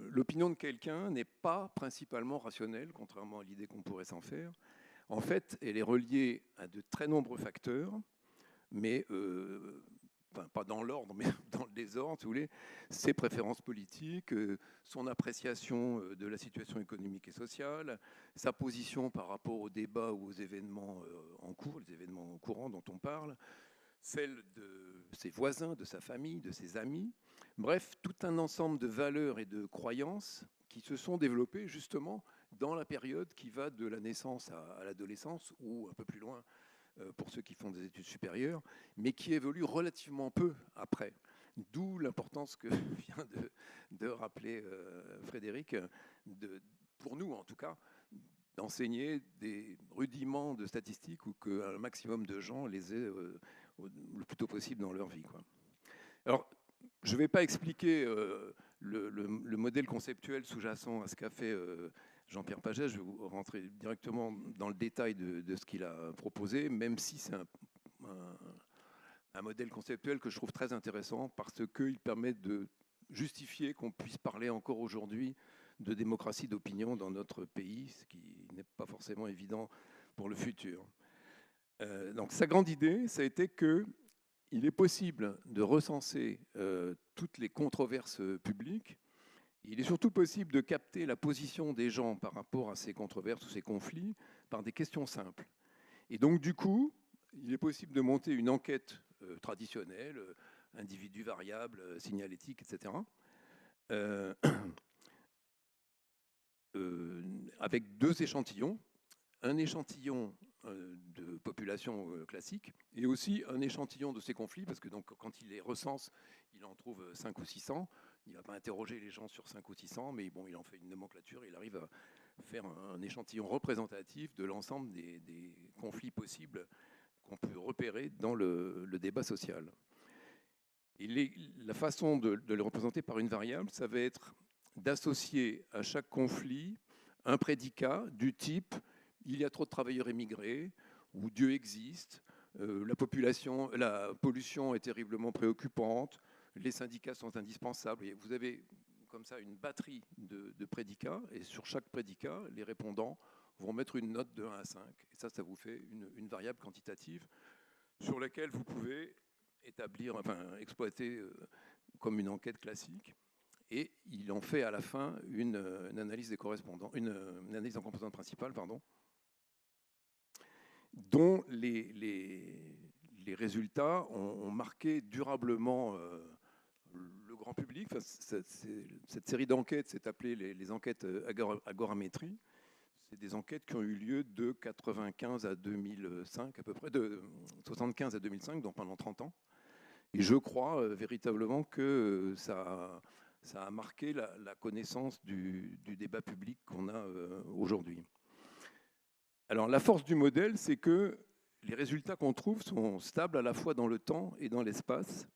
l'opinion de quelqu'un n'est pas principalement rationnelle, contrairement à l'idée qu'on pourrait s'en faire. En fait, elle est reliée à de très nombreux facteurs, mais enfin, pas dans l'ordre, mais dans le désordre, si vous voulez, ses préférences politiques, son appréciation de la situation économique et sociale, sa position par rapport aux débats ou aux événements en cours, les événements courants dont on parle, celle de ses voisins, de sa famille, de ses amis, bref, tout un ensemble de valeurs et de croyances qui se sont développées justement dans la période qui va de la naissance à l'adolescence, ou un peu plus loin pour ceux qui font des études supérieures, mais qui évoluent relativement peu après. D'où l'importance que vient de rappeler Frédéric, pour nous en tout cas, d'enseigner des rudiments de statistiques ou qu'un maximum de gens les aient le plus tôt possible dans leur vie, quoi. Alors, je ne vais pas expliquer le modèle conceptuel sous-jacent à ce qu'a fait Jean-Pierre Pagès. Je vais vous rentrer directement dans le détail de ce qu'il a proposé, même si c'est un modèle conceptuel que je trouve très intéressant parce qu'il permet de justifier qu'on puisse parler encore aujourd'hui de démocratie d'opinion dans notre pays, ce qui n'est pas forcément évident pour le futur. Donc sa grande idée, ça a été qu'il est possible de recenser toutes les controverses publiques. Il est surtout possible de capter la position des gens par rapport à ces controverses ou ces conflits par des questions simples. Et donc du coup, il est possible de monter une enquête traditionnelle, individu variable, signalétique, etc., avec deux échantillons, un échantillon de population classique et aussi un échantillon de ces conflits, parce que donc, quand il les recense, il en trouve 500 ou 600. Il ne va pas interroger les gens sur 5 ou 600, mais bon, il en fait une nomenclature, il arrive à faire un échantillon représentatif de l'ensemble des conflits possibles qu'on peut repérer dans le débat social. Et la façon de le représenter par une variable, ça va être d'associer à chaque conflit un prédicat du type « il y a trop de travailleurs émigrés » ou « Dieu existe », la pollution est terriblement préoccupante, les syndicats sont indispensables. Et vous avez comme ça une batterie de prédicats, et sur chaque prédicat, les répondants vont mettre une note de 1 à 5. Et ça vous fait une variable quantitative sur laquelle vous pouvez exploiter comme une enquête classique. Et il en fait à la fin une analyse des correspondants, une analyse en composante principale, dont les résultats ont marqué durablement le grand public. Enfin, cette série d'enquêtes s'est appelée les enquêtes agoramétrie. C'est des enquêtes qui ont eu lieu de 1995 à 2005, à peu près, de 1975 à 2005, donc pendant 30 ans. Et je crois véritablement que ça a marqué la connaissance du débat public qu'on a aujourd'hui. Alors, la force du modèle, c'est que les résultats qu'on trouve sont stables à la fois dans le temps et dans l'espace.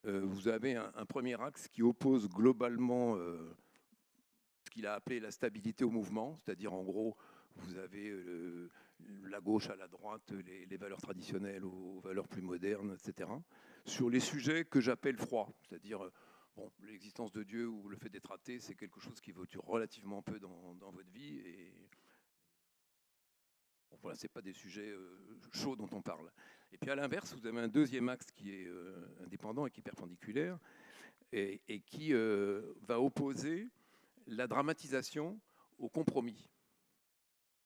Vous avez un premier axe qui oppose globalement ce qu'il a appelé la stabilité au mouvement, c'est-à-dire en gros, vous avez la gauche à la droite, les valeurs traditionnelles aux valeurs plus modernes, etc. Sur les sujets que j'appelle froids, c'est-à-dire l'existence de Dieu ou le fait d'être athée, c'est quelque chose qui vaut relativement peu dans votre vie. Et voilà, ce n'est pas des sujets chauds dont on parle. Et puis à l'inverse, vous avez un deuxième axe qui est indépendant et qui est perpendiculaire et qui va opposer la dramatisation au compromis.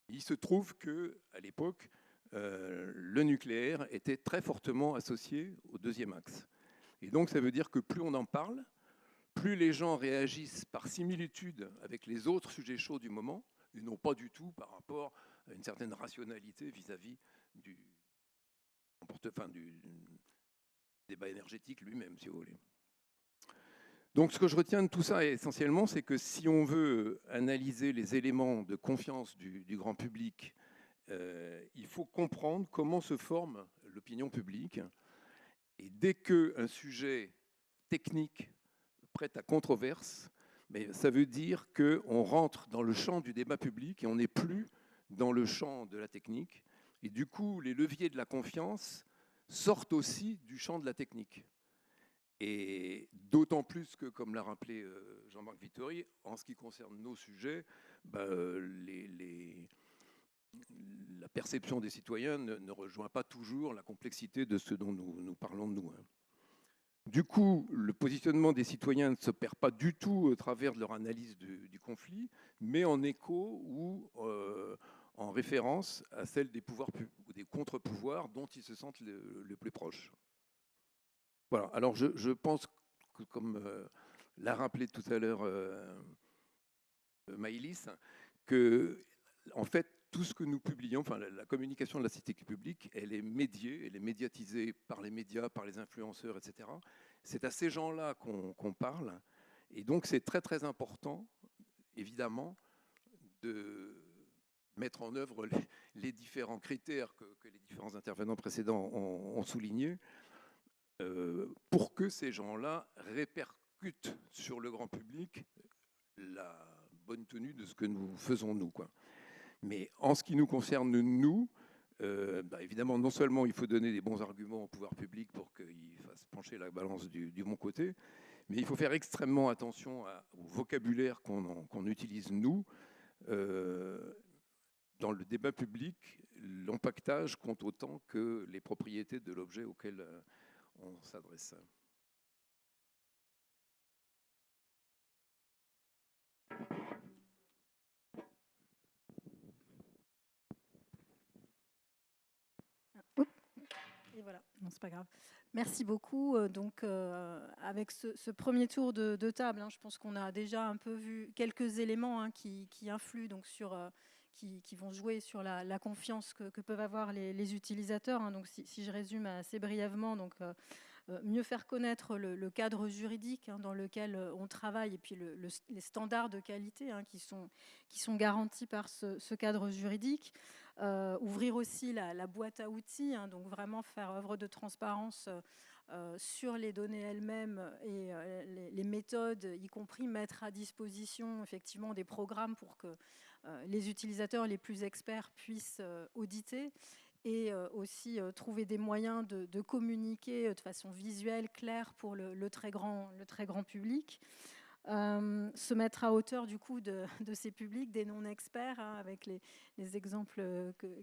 Il se trouve qu'à l'époque, le nucléaire était très fortement associé au deuxième axe. Et donc ça veut dire que plus on en parle, plus les gens réagissent par similitude avec les autres sujets chauds du moment, et non pas du tout par rapport à une certaine rationalité vis-à-vis du débat énergétique lui-même, si vous voulez. Donc ce que je retiens de tout ça essentiellement, c'est que si on veut analyser les éléments de confiance du grand public, il faut comprendre comment se forme l'opinion publique. Et dès qu'un sujet technique prête à controverse, mais ça veut dire qu'on rentre dans le champ du débat public et on n'est plus dans le champ de la technique. Et du coup, les leviers de la confiance sortent aussi du champ de la technique. Et d'autant plus que, comme l'a rappelé Jean-Marc Vittori, en ce qui concerne nos sujets, la perception des citoyens ne rejoint pas toujours la complexité de ce dont nous parlons de nous. Du coup, le positionnement des citoyens ne se perd pas du tout au travers de leur analyse du conflit, mais en écho ou en référence à celle des pouvoirs ou des contre-pouvoirs dont ils se sentent le plus proches. Voilà. Alors je pense que, comme l'a rappelé tout à l'heure Maëlys, que en fait tout ce que nous publions, enfin la communication de la cité publique, elle est médiée, elle est médiatisée par les médias, par les influenceurs, etc. C'est à ces gens-là qu'on parle, et donc c'est très très important, évidemment, de mettre en œuvre les différents critères que les différents intervenants précédents ont soulignés, pour que ces gens-là répercutent sur le grand public la bonne tenue de ce que nous faisons, nous, quoi. Mais en ce qui nous concerne, nous, évidemment, non seulement il faut donner des bons arguments au pouvoir public pour qu'il fasse pencher la balance du bon côté, mais il faut faire extrêmement attention au vocabulaire qu'on utilise, nous. Dans le débat public, l'empaquetage compte autant que les propriétés de l'objet auquel on s'adresse.
Et voilà, non, c'est pas grave. Merci beaucoup. Donc, avec ce premier tour de table, je pense qu'on a déjà un peu vu quelques éléments qui influent donc qui vont jouer sur la confiance que peuvent avoir les utilisateurs. Donc, si je résume assez brièvement, donc mieux faire connaître le cadre juridique dans lequel on travaille et puis les standards de qualité qui sont garantis par ce cadre juridique. Ouvrir aussi la boîte à outils, donc vraiment faire œuvre de transparence sur les données elles-mêmes et les méthodes, y compris mettre à disposition effectivement des programmes pour que les utilisateurs les plus experts puissent auditer et aussi trouver des moyens de communiquer de façon visuelle, claire pour le très grand public. Se mettre à hauteur du coup de ces publics, des non-experts, avec les exemples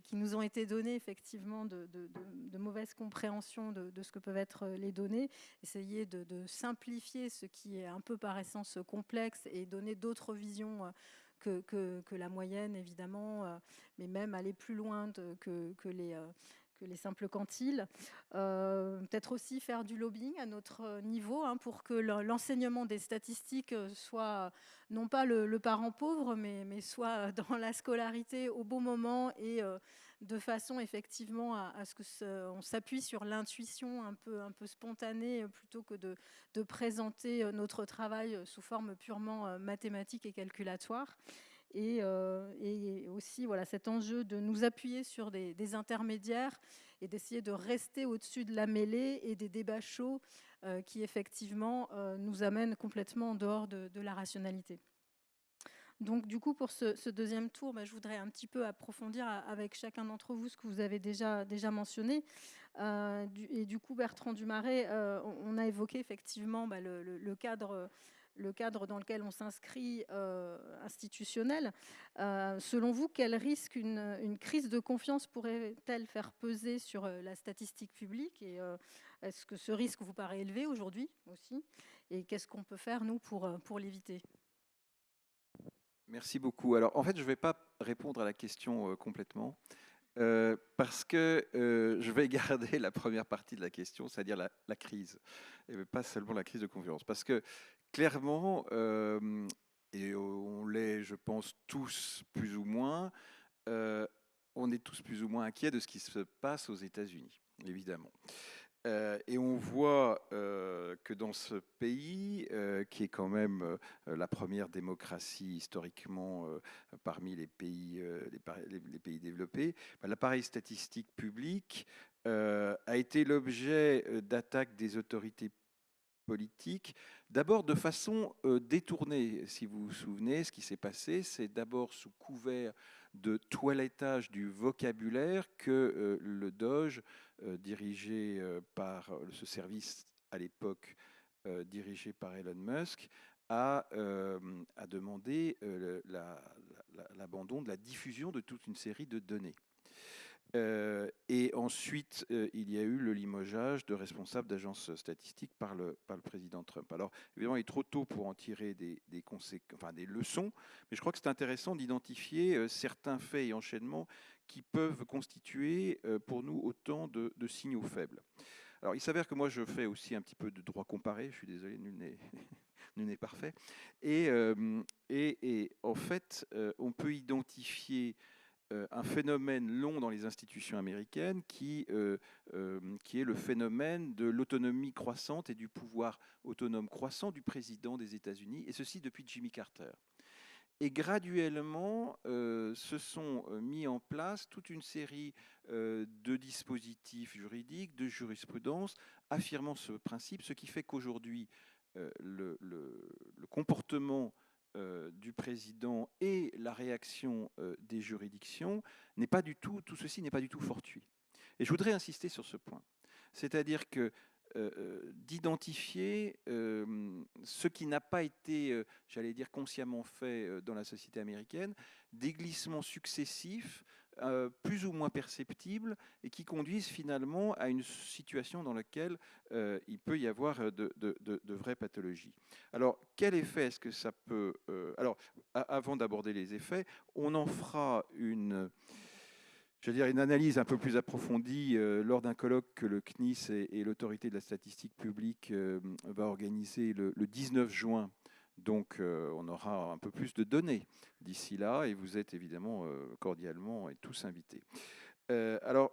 qui nous ont été donnés effectivement de mauvaise compréhension de ce que peuvent être les données, essayer de simplifier ce qui est un peu par essence complexe et donner d'autres visions que la moyenne évidemment, mais même aller plus loin que les simples quantiles. Peut-être aussi faire du lobbying à notre niveau pour que l'enseignement des statistiques soit non pas le parent pauvre, mais soit dans la scolarité au bon moment et de façon effectivement à ce qu'on s'appuie sur l'intuition un peu spontanée plutôt que de présenter notre travail sous forme purement mathématique et calculatoire. Et aussi cet enjeu de nous appuyer sur des intermédiaires et d'essayer de rester au-dessus de la mêlée et des débats chauds qui effectivement nous amènent complètement en dehors de la rationalité. Donc du coup pour ce deuxième tour, je voudrais un petit peu approfondir avec chacun d'entre vous ce que vous avez déjà mentionné. Et du coup Bertrand Dumaret, on a évoqué effectivement le cadre dans lequel on s'inscrit institutionnel. Selon vous, quel risque une crise de confiance pourrait-elle faire peser sur la statistique publique et est-ce que ce risque vous paraît élevé aujourd'hui aussi? Et qu'est-ce qu'on peut faire, nous, pour l'éviter?
Merci beaucoup. Alors, en fait, je ne vais pas répondre à la question complètement. Parce que je vais garder la première partie de la question, c'est-à-dire la crise, et pas seulement la crise de confiance. Parce que clairement, et on l'est, je pense, tous plus ou moins, on est tous plus ou moins inquiets de ce qui se passe aux États-Unis, évidemment. Et on voit que dans ce pays, qui est quand même la première démocratie historiquement parmi les pays développés, l'appareil statistique public a été l'objet d'attaques des autorités politiques, d'abord de façon détournée. Si vous vous souvenez, ce qui s'est passé, c'est d'abord sous couvert de toilettage du vocabulaire que le Doge, dirigé par ce service à l'époque dirigé par Elon Musk, a demandé l'abandon de la diffusion de toute une série de données. Et ensuite, il y a eu le limogeage de responsables d'agences statistiques par le président Trump. Alors, évidemment, il est trop tôt pour en tirer des leçons, mais je crois que c'est intéressant d'identifier certains faits et enchaînements qui peuvent constituer pour nous autant de signaux faibles. Alors, il s'avère que moi, je fais aussi un petit peu de droit comparé. Je suis désolé, nul n'est parfait. Et en fait, on peut identifier un phénomène long dans les institutions américaines qui est le phénomène de l'autonomie croissante et du pouvoir autonome croissant du président des États-Unis, et ceci depuis Jimmy Carter. Et graduellement, se sont mis en place toute une série de dispositifs juridiques, de jurisprudence, affirmant ce principe, ce qui fait qu'aujourd'hui, le comportement du président et la réaction des juridictions tout ceci n'est pas du tout fortuit. Et je voudrais insister sur ce point. C'est-à-dire que d'identifier ce qui n'a pas été, j'allais dire, consciemment fait dans la société américaine, des glissements successifs, plus ou moins perceptibles, et qui conduisent finalement à une situation dans laquelle il peut y avoir de vraies pathologies. Alors, quel effet est-ce que ça peut... alors, avant d'aborder les effets, on en fera une analyse un peu plus approfondie lors d'un colloque que le CNIS et l'autorité de la statistique publique va organiser le 19 juin. Donc, on aura un peu plus de données d'ici là, et vous êtes évidemment cordialement et tous invités. Alors,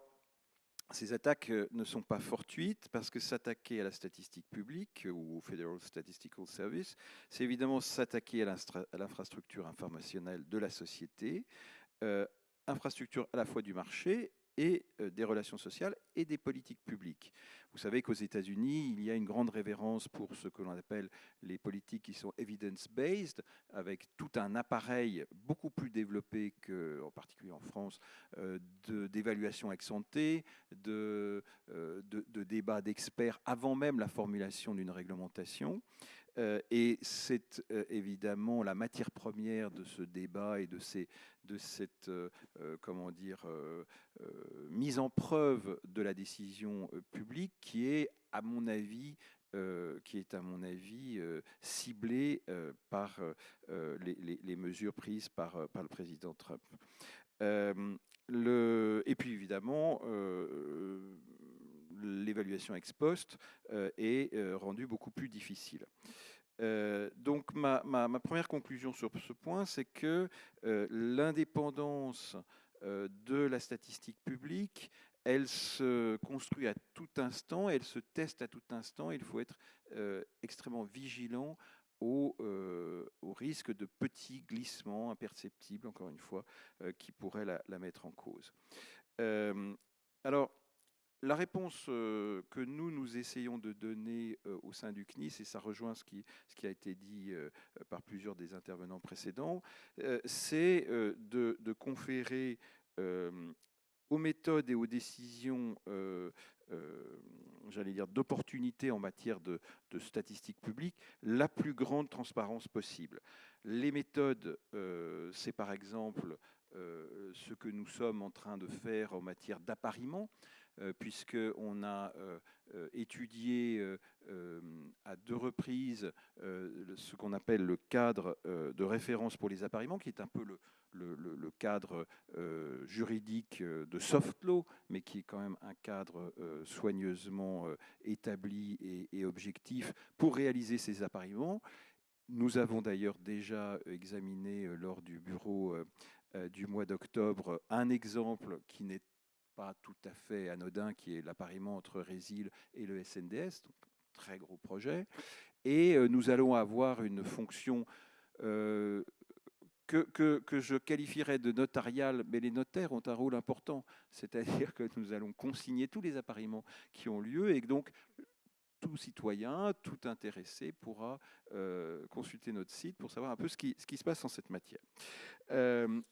Ces attaques ne sont pas fortuites parce que s'attaquer à la statistique publique ou au Federal Statistical Service, c'est évidemment s'attaquer à l'infrastructure informationnelle de la société, infrastructure à la fois du marché et des relations sociales et des politiques publiques. Vous savez qu'aux États-Unis, il y a une grande révérence pour ce que l'on appelle les politiques qui sont evidence-based, avec tout un appareil beaucoup plus développé en particulier en France, d'évaluation ex ante, de débats d'experts avant même la formulation d'une réglementation. Et c'est évidemment la matière première de ce débat et de cette comment dire, mise en preuve de la décision publique qui est, à mon avis, ciblée par les mesures prises par le président Trump. Et puis évidemment, l'évaluation ex post est rendue beaucoup plus difficile. Donc ma première conclusion sur ce point, c'est que l'indépendance de la statistique publique, elle se construit à tout instant, elle se teste à tout instant. Il faut être extrêmement vigilant au risque de petits glissements imperceptibles, encore une fois, qui pourraient la mettre en cause. Alors, la réponse que nous essayons de donner au sein du CNIS, et ça rejoint ce qui a été dit par plusieurs des intervenants précédents, c'est de conférer aux méthodes et aux décisions, j'allais dire, d'opportunité en matière de statistiques publiques, la plus grande transparence possible. Les méthodes, c'est par exemple ce que nous sommes en train de faire en matière d'appariement, puisqu'on a étudié à 2 reprises ce qu'on appelle le cadre de référence pour les appariements, qui est un peu le cadre juridique de soft law, mais qui est quand même un cadre soigneusement établi et objectif pour réaliser ces appariements. Nous avons d'ailleurs déjà examiné lors du bureau du mois d'octobre un exemple qui n'est pas tout à fait anodin, qui est l'appariement entre Résil et le SNDS, donc très gros projet. Et nous allons avoir une fonction que je qualifierais de notariale, mais les notaires ont un rôle important, c'est-à-dire que nous allons consigner tous les appariements qui ont lieu, et donc tout citoyen, tout intéressé pourra consulter notre site pour savoir un peu ce qui se passe en cette matière.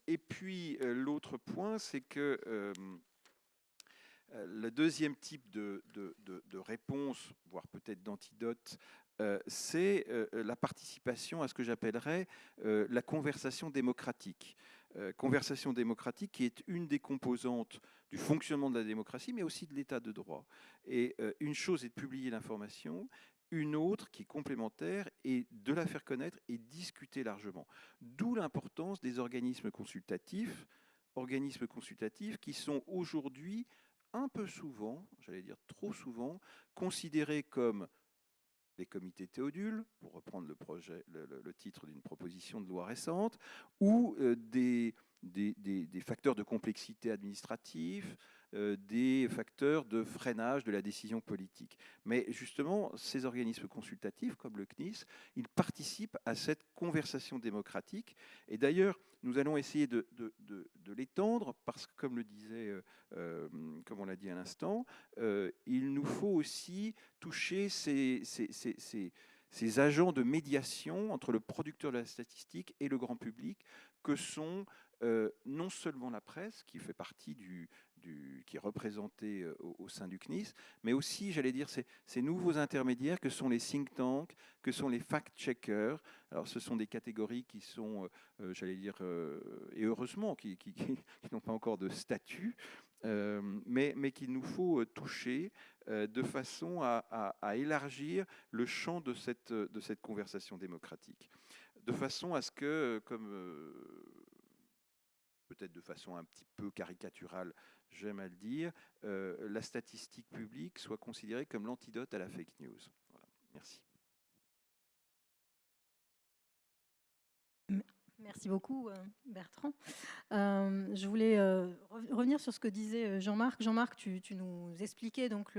Et puis l'autre point, c'est que le deuxième type de réponse, voire peut-être d'antidote, c'est la participation à ce que j'appellerais la conversation démocratique. Conversation démocratique qui est une des composantes du fonctionnement de la démocratie, mais aussi de l'état de droit. Et une chose est de publier l'information, une autre qui est complémentaire est de la faire connaître et discuter largement. D'où l'importance des organismes consultatifs qui sont aujourd'hui un peu souvent, j'allais dire trop souvent, considérés comme les comités Théodule, pour reprendre le titre d'une proposition de loi récente, ou des facteurs de complexité administrative, des facteurs de freinage de la décision politique. Mais justement, ces organismes consultatifs, comme le CNIS, ils participent à cette conversation démocratique. Et d'ailleurs, nous allons essayer de l'étendre, parce que, comme le disait, comme on l'a dit à l'instant, il nous faut aussi toucher ces agents de médiation entre le producteur de la statistique et le grand public, que sont non seulement la presse, qui fait partie qui est représentée au sein du CNIS, mais aussi, j'allais dire, ces nouveaux intermédiaires que sont les think tanks, que sont les fact-checkers. Alors, ce sont des catégories qui sont, j'allais dire, et heureusement, qui n'ont pas encore de statut, mais qu'il nous faut toucher de façon à élargir le champ de cette conversation démocratique. De façon à ce que, comme peut-être de façon un petit peu caricaturale, j'aime à le dire, la statistique publique soit considérée comme l'antidote à la fake news. Voilà. Merci.
Merci beaucoup, Bertrand. Je voulais revenir sur ce que disait Jean-Marc. Jean-Marc, tu nous expliquais donc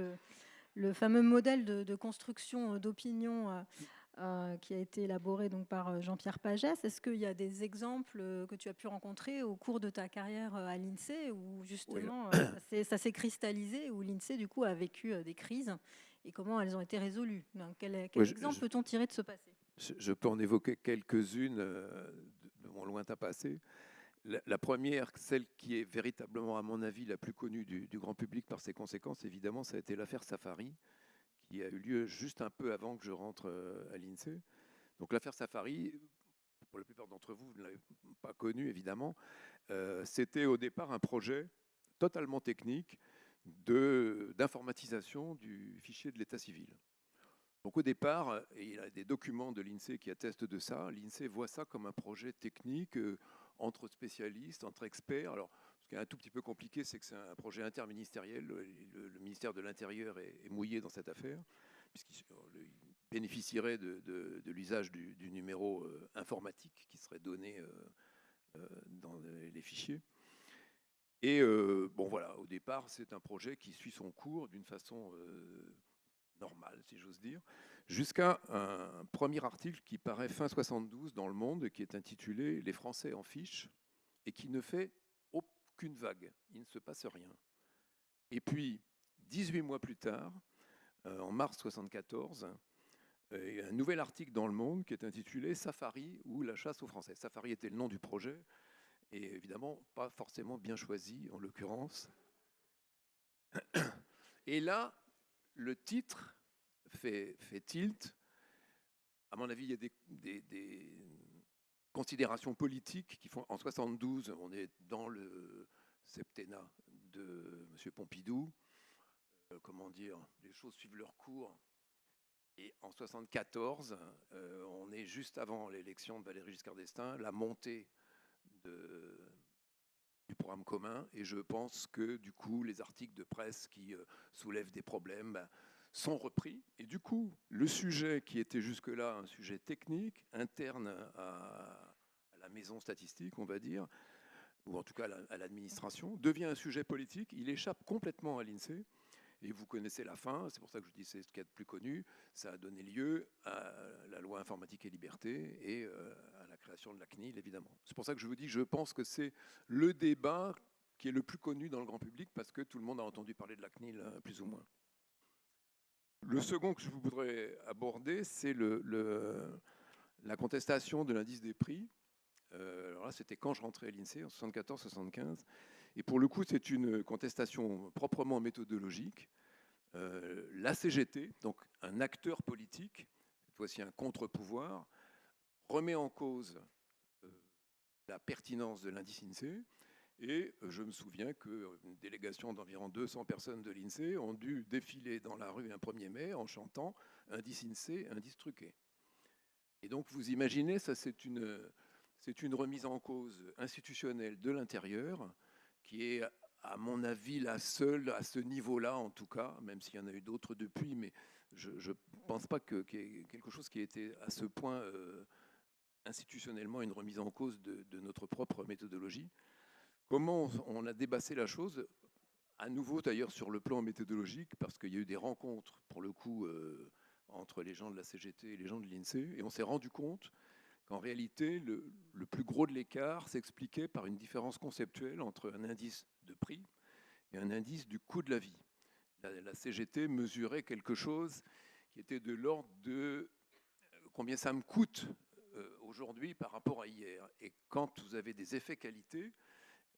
le fameux modèle de construction d'opinion qui a été élaboré donc par Jean-Pierre Pagès. Est-ce qu'il y a des exemples que tu as pu rencontrer au cours de ta carrière à l'INSEE où justement ça s'est cristallisé, où l'INSEE du coup a vécu des crises et comment elles ont été résolues? Quel exemple peut-on tirer de ce passé?
Je peux en évoquer quelques-unes de mon lointain passé. La première, celle qui est véritablement, à mon avis, la plus connue du grand public par ses conséquences, évidemment, ça a été l'affaire Safari, qui a eu lieu juste un peu avant que je rentre à l'INSEE. Donc l'affaire Safari, pour la plupart d'entre vous, vous ne l'avez pas connue, évidemment, c'était au départ un projet totalement technique d'informatisation du fichier de l'état civil. Donc au départ, et il y a des documents de l'INSEE qui attestent de ça, l'INSEE voit ça comme un projet technique entre spécialistes, entre experts. Alors, ce qui est un tout petit peu compliqué, c'est que c'est un projet interministériel. Le ministère de l'Intérieur est mouillé dans cette affaire, puisqu'il bénéficierait de l'usage du numéro informatique qui serait donné dans les fichiers. Et bon voilà, au départ, c'est un projet qui suit son cours d'une façon normal, si j'ose dire, jusqu'à un premier article qui paraît fin 72 dans Le Monde, qui est intitulé « Les Français en fiche » et qui ne fait aucune vague. Il ne se passe rien. Et puis, 18 mois plus tard, en mars 74, il y a un nouvel article dans Le Monde qui est intitulé « Safari ou la chasse aux Français ». Safari était le nom du projet, et évidemment pas forcément bien choisi en l'occurrence. Et là, le titre fait tilt. À mon avis, il y a des considérations politiques qui font. En 72, on est dans le septennat de M. Pompidou. Comment dire, les choses suivent leur cours. Et en 74, on est juste avant l'élection de Valéry Giscard d'Estaing, la montée du programme commun, et je pense que du coup les articles de presse qui soulèvent des problèmes sont repris, et du coup le sujet qui était jusque-là un sujet technique interne à la maison statistique, on va dire, ou en tout cas à l'administration, devient un sujet politique. Il échappe complètement à l'INSEE. Et vous connaissez la fin, c'est pour ça que je dis c'est ce qu'il y a de plus connu. Ça a donné lieu à la loi informatique et liberté et à la création de la CNIL, évidemment. C'est pour ça que je vous dis, je pense que c'est le débat qui est le plus connu dans le grand public parce que tout le monde a entendu parler de la CNIL, plus ou moins. Le second que je voudrais aborder, c'est la contestation de l'indice des prix. Alors là, c'était quand je rentrais à l'INSEE, en 74-75. Et pour le coup, c'est une contestation proprement méthodologique. La CGT, donc un acteur politique, cette fois-ci un contre-pouvoir, remet en cause la pertinence de l'indice INSEE. Et je me souviens qu'une délégation d'environ 200 personnes de l'INSEE ont dû défiler dans la rue un 1er mai en chantant « Indice INSEE, indice truqué ». Et donc vous imaginez, ça c'est une remise en cause institutionnelle de l'intérieur qui est, à mon avis, la seule à ce niveau-là, en tout cas, même s'il y en a eu d'autres depuis, mais je ne pense pas qu'il y ait quelque chose qui ait été à ce point institutionnellement une remise en cause de notre propre méthodologie. Comment on a débassé la chose, à nouveau d'ailleurs sur le plan méthodologique, parce qu'il y a eu des rencontres, pour le coup, entre les gens de la CGT et les gens de l'INSEE, et on s'est rendu compte qu'en réalité, le plus gros de l'écart s'expliquait par une différence conceptuelle entre un indice de prix et un indice du coût de la vie. La CGT mesurait quelque chose qui était de l'ordre de combien ça me coûte aujourd'hui par rapport à hier. Et quand vous avez des effets qualité,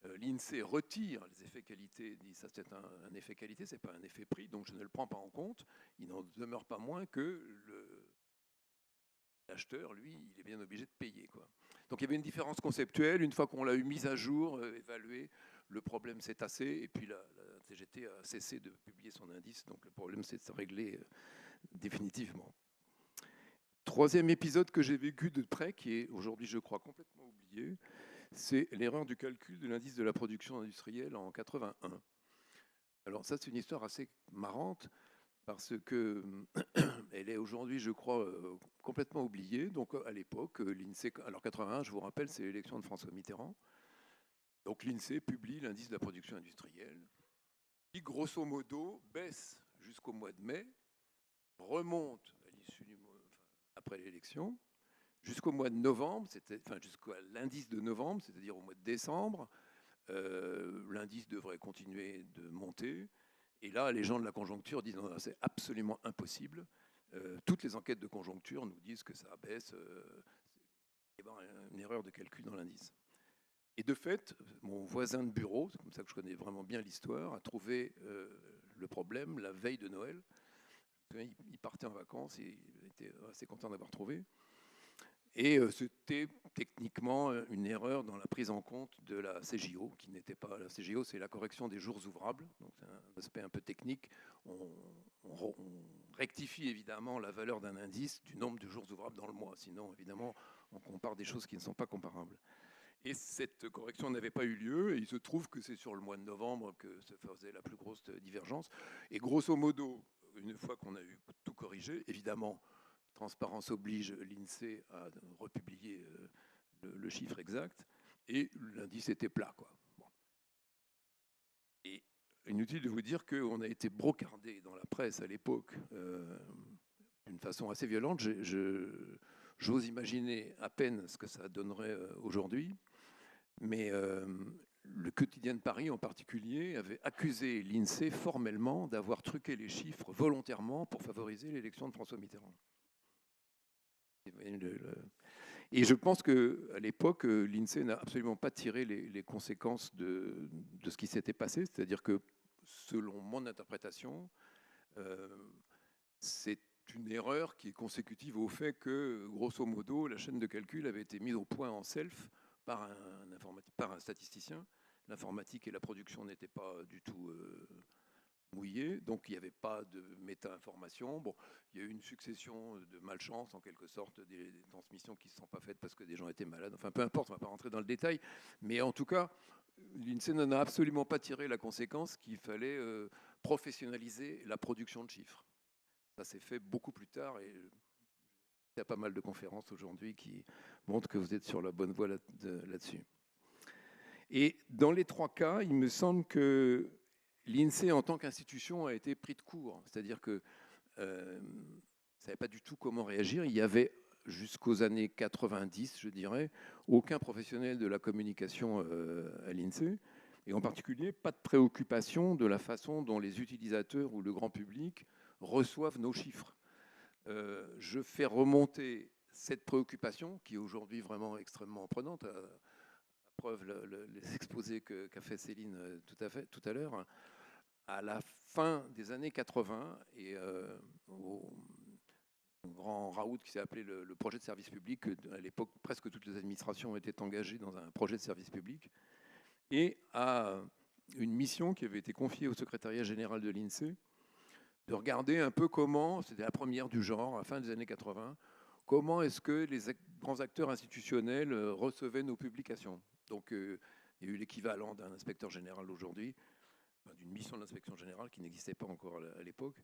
l'INSEE retire les effets qualité, dit ça c'est un effet qualité, c'est pas un effet prix, donc je ne le prends pas en compte. Il n'en demeure pas moins que l'acheteur, lui, il est bien obligé de payer, quoi. Donc il y avait une différence conceptuelle. Une fois qu'on l'a eu mise à jour, évaluée, le problème s'est tassé, et puis la CGT a cessé de publier son indice, donc le problème s'est réglé définitivement. Troisième épisode que j'ai vécu de près, qui est aujourd'hui, je crois, complètement oublié, c'est l'erreur du calcul de l'indice de la production industrielle en 81. Alors ça, c'est une histoire assez marrante, parce que Elle est aujourd'hui, je crois, complètement oubliée. Donc à l'époque, l'INSEE, alors 81, je vous rappelle, c'est l'élection de François Mitterrand. Donc l'INSEE publie l'indice de la production industrielle, qui grosso modo baisse jusqu'au mois de mai, remonte à l'issue après l'élection, jusqu'au mois de novembre, jusqu'à l'indice de novembre, c'est-à-dire au mois de décembre. L'indice devrait continuer de monter. Et là, les gens de la conjoncture disent non, c'est absolument impossible. Toutes les enquêtes de conjoncture nous disent que ça baisse. Il y a une erreur de calcul dans l'indice. Et de fait, mon voisin de bureau, c'est comme ça que je connais vraiment bien l'histoire, a trouvé le problème la veille de Noël. Il partait en vacances et il était assez content d'avoir trouvé. Et c'était techniquement une erreur dans la prise en compte de la CJO, qui n'était pas... La CJO, c'est la correction des jours ouvrables, donc c'est un aspect un peu technique. On rectifie évidemment la valeur d'un indice du nombre de jours ouvrables dans le mois, sinon évidemment on compare des choses qui ne sont pas comparables. Et cette correction n'avait pas eu lieu, et il se trouve que c'est sur le mois de novembre que se faisait la plus grosse divergence. Et grosso modo, une fois qu'on a eu tout corrigé, évidemment, transparence oblige, l'INSEE à republier le chiffre exact, et l'indice était plat, quoi. Bon. Et inutile de vous dire qu'on a été brocardé dans la presse à l'époque d'une façon assez violente. J'ose imaginer à peine ce que ça donnerait aujourd'hui, mais le quotidien de Paris en particulier avait accusé l'INSEE formellement d'avoir truqué les chiffres volontairement pour favoriser l'élection de François Mitterrand. Et je pense qu'à l'époque, l'INSEE n'a absolument pas tiré les conséquences de ce qui s'était passé. C'est-à-dire que, selon mon interprétation, c'est une erreur qui est consécutive au fait que, grosso modo, la chaîne de calcul avait été mise au point en self par un statisticien. L'informatique et la production n'étaient pas du tout mouillé, donc il n'y avait pas de méta-information. Bon, il y a eu une succession de malchance, en quelque sorte, des transmissions qui ne se sont pas faites parce que des gens étaient malades. Enfin, peu importe, on ne va pas rentrer dans le détail. Mais en tout cas, l'INSEE n'en a absolument pas tiré la conséquence qu'il fallait professionnaliser la production de chiffres. Ça s'est fait beaucoup plus tard et il y a pas mal de conférences aujourd'hui qui montrent que vous êtes sur la bonne voie là-dessus. Et dans les trois cas, il me semble que l'INSEE, en tant qu'institution, a été pris de court. C'est-à-dire que ne savait pas du tout comment réagir. Il y avait, jusqu'aux années 90, je dirais, aucun professionnel de la communication à l'INSEE. Et en particulier, pas de préoccupation de la façon dont les utilisateurs ou le grand public reçoivent nos chiffres. Je fais remonter cette préoccupation, qui est aujourd'hui vraiment extrêmement prenante, à preuve les exposés qu'a fait Céline tout à l'heure, à la fin des années 80 et au grand raout qui s'est appelé le projet de service public. À l'époque, presque toutes les administrations étaient engagées dans un projet de service public, et à une mission qui avait été confiée au secrétariat général de l'INSEE de regarder un peu comment, c'était la première du genre, à la fin des années 80, comment est-ce que les grands acteurs institutionnels recevaient nos publications. Donc, il y a eu l'équivalent d'un inspecteur général aujourd'hui, d'une mission d'inspection générale qui n'existait pas encore à l'époque,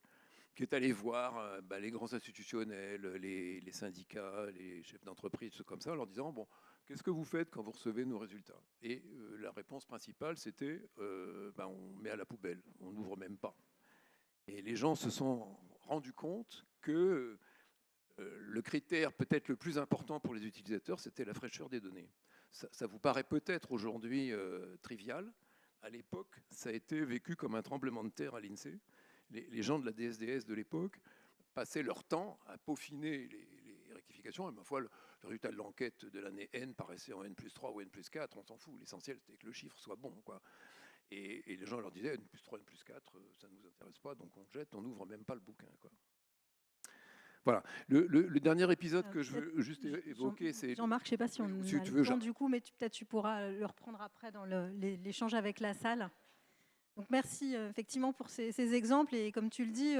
qui est allé voir les grands institutionnels, les syndicats, les chefs d'entreprise, ceux comme ça, en leur disant, bon, qu'est-ce que vous faites quand vous recevez nos résultats? Et la réponse principale, c'était, on met à la poubelle, on n'ouvre même pas. Et les gens se sont rendus compte que le critère peut-être le plus important pour les utilisateurs, c'était la fraîcheur des données. Ça vous paraît peut-être aujourd'hui trivial. À l'époque, ça a été vécu comme un tremblement de terre à l'INSEE. Les gens de la DSDS de l'époque passaient leur temps à peaufiner les rectifications. Et ma foi, le résultat de l'enquête de l'année N paraissait en N+3 ou N+4, on s'en fout. L'essentiel, c'était que le chiffre soit bon, quoi. Et les gens leur disaient N+3, N+4, ça ne nous intéresse pas, donc on jette, on n'ouvre même pas le bouquin, quoi. Voilà. Le dernier épisode que je veux juste évoquer, c'est...
Jean-Marc, je ne sais pas si on a le temps du coup, mais peut-être tu pourras le reprendre après dans l'échange avec la salle. Donc merci effectivement pour ces exemples. Et comme tu le dis,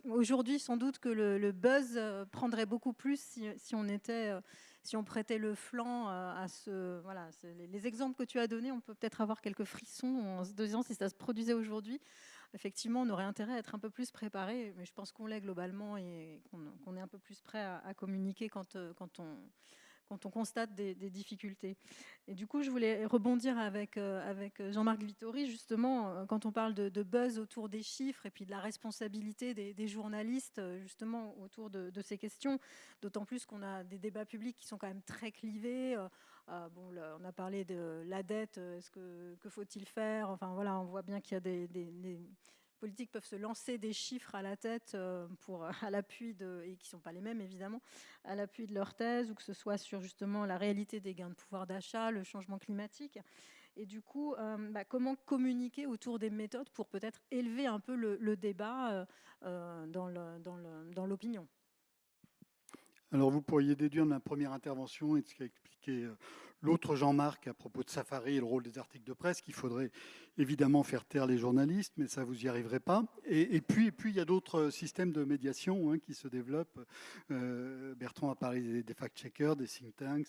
aujourd'hui, sans doute que le buzz prendrait beaucoup plus si on était si on prêtait le flanc à ce... Voilà, les exemples que tu as donnés, on peut peut-être avoir quelques frissons en se disant si ça se produisait aujourd'hui. Effectivement, on aurait intérêt à être un peu plus préparé, mais je pense qu'on l'est globalement et qu'on est un peu plus prêt à communiquer quand on constate des difficultés. Et du coup, je voulais rebondir avec Jean-Marc Vittori, justement, quand on parle de buzz autour des chiffres et puis de la responsabilité des journalistes, justement, autour de ces questions, d'autant plus qu'on a des débats publics qui sont quand même très clivés. On a parlé de la dette, que faut-il faire? Enfin, voilà, on voit bien qu'il y a des politiques peuvent se lancer des chiffres à la tête à l'appui et qui ne sont pas les mêmes évidemment, à l'appui de leur thèse, ou que ce soit sur justement la réalité des gains de pouvoir d'achat, le changement climatique. Et du coup, comment communiquer autour des méthodes pour peut-être élever un peu le débat dans l'opinion?
Alors vous pourriez déduire de ma première intervention et de ce qu'a expliqué l'autre Jean-Marc à propos de Safari et le rôle des articles de presse, qu'il faudrait évidemment faire taire les journalistes, mais ça, vous n'y arriverez pas. Et puis, il y a d'autres systèmes de médiation qui se développent. Bertrand a parlé des fact-checkers, des think tanks.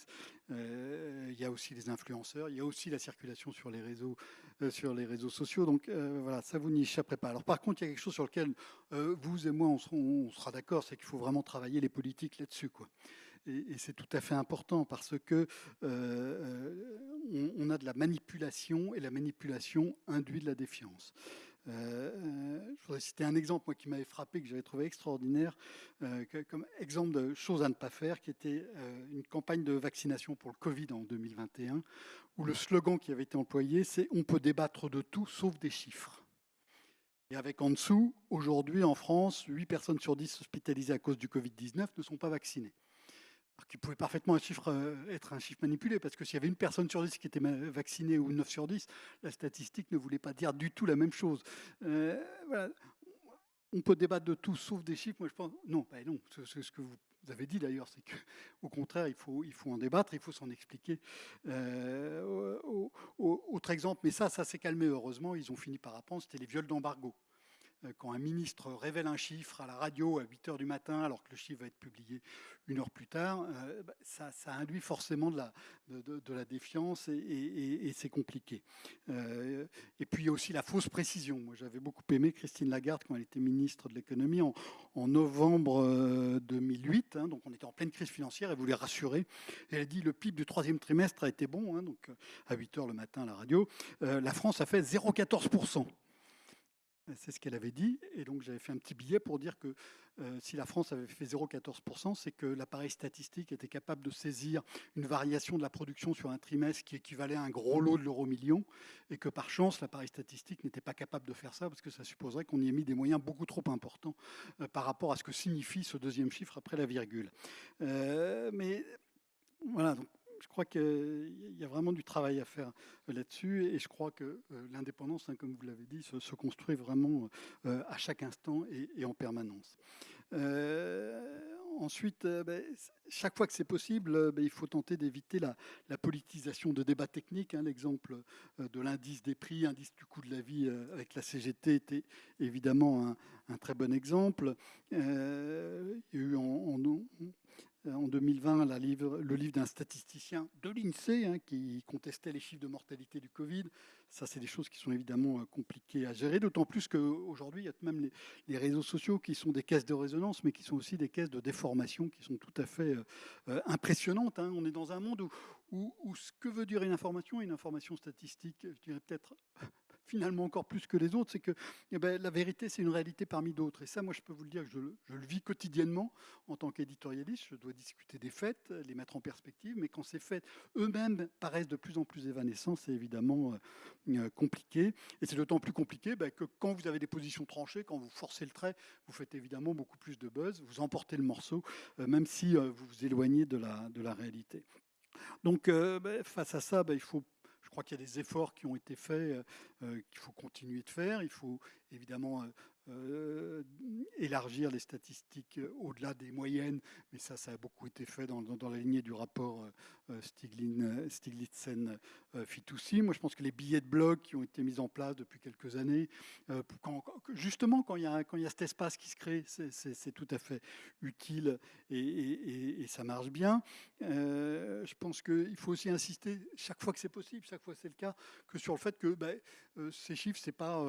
Il y a aussi les influenceurs. Il y a aussi la circulation sur les réseaux sociaux. Donc voilà, ça, vous n'y échapperez pas. Alors par contre, il y a quelque chose sur lequel vous et moi, on sera d'accord, c'est qu'il faut vraiment travailler les politiques là-dessus, quoi. Et c'est tout à fait important parce que on a de la manipulation et la manipulation induit de la défiance. Je voudrais citer un exemple moi, qui m'avait frappé, que j'avais trouvé extraordinaire, comme exemple de choses à ne pas faire, qui était une campagne de vaccination pour le Covid en 2021, où le slogan qui avait été employé, c'est « On peut débattre de tout sauf des chiffres ». Et avec en dessous, aujourd'hui en France, 8 personnes sur 10 hospitalisées à cause du Covid-19 ne sont pas vaccinées. Alors qu'il pouvait parfaitement être un chiffre manipulé, parce que s'il y avait une personne sur 10 qui était vaccinée ou 9 sur 10, la statistique ne voulait pas dire du tout la même chose. Voilà. On peut débattre de tout sauf des chiffres. Moi, je pense non, non. C'est ce que vous avez dit d'ailleurs, c'est qu'au contraire, il faut en débattre, il faut s'en expliquer. Autre exemple, mais ça s'est calmé heureusement. Ils ont fini par apprendre. C'était les viols d'embargo. Quand un ministre révèle un chiffre à la radio à 8 h du matin, alors que le chiffre va être publié 1 heure plus tard, ça induit forcément de la défiance et c'est compliqué. Et puis il y a aussi la fausse précision. Moi, j'avais beaucoup aimé Christine Lagarde quand elle était ministre de l'économie en novembre 2008. Donc on était en pleine crise financière, elle voulait rassurer. Et elle a dit le PIB du 3e trimestre a été bon, donc à 8 h le matin à la radio. La France a fait 0,14%. C'est ce qu'elle avait dit. Et donc, j'avais fait un petit billet pour dire que si la France avait fait 0,14%, c'est que l'appareil statistique était capable de saisir une variation de la production sur un trimestre qui équivalait à un gros lot de l'euro-million, et que par chance, l'appareil statistique n'était pas capable de faire ça, parce que ça supposerait qu'on y ait mis des moyens beaucoup trop importants par rapport à ce que signifie ce deuxième chiffre après la virgule. Mais voilà, donc, je crois qu'il y a vraiment du travail à faire là-dessus, et je crois que l'indépendance, comme vous l'avez dit, se construit vraiment à chaque instant et en permanence. Ensuite, chaque fois que c'est possible, il faut tenter d'éviter la politisation de débats techniques. L'exemple de l'indice des prix, indice du coût de la vie avec la CGT était évidemment un très bon exemple. Il y a eu en 2020, le livre d'un statisticien de l'INSEE qui contestait les chiffres de mortalité du Covid. Ça, c'est des choses qui sont évidemment compliquées à gérer, d'autant plus qu'aujourd'hui, il y a même les réseaux sociaux qui sont des caisses de résonance, mais qui sont aussi des caisses de déformation qui sont tout à fait impressionnantes. On est dans un monde où ce que veut dire une information statistique, je dirais peut-être finalement encore plus que les autres, c'est que la vérité, c'est une réalité parmi d'autres. Et ça, moi, je peux vous le dire que je le vis quotidiennement en tant qu'éditorialiste. Je dois discuter des faits, les mettre en perspective, mais quand ces faits eux-mêmes paraissent de plus en plus évanescents, c'est évidemment compliqué. Et c'est d'autant plus compliqué que quand vous avez des positions tranchées, quand vous forcez le trait, vous faites évidemment beaucoup plus de buzz, vous emportez le morceau, même si vous vous éloignez de la réalité. Donc, face à ça, je crois qu'il y a des efforts qui ont été faits, qu'il faut continuer de faire. Il faut évidemment élargir les statistiques au-delà des moyennes, mais ça a beaucoup été fait dans la lignée du rapport Stiglitz-Fitoussi. Moi, je pense que les billets de blog qui ont été mis en place depuis quelques années, justement, quand il y a cet espace qui se crée, c'est tout à fait utile et ça marche bien. Je pense qu'il faut aussi insister, chaque fois que c'est possible, chaque fois que c'est le cas, que sur le fait que ces chiffres, c'est pas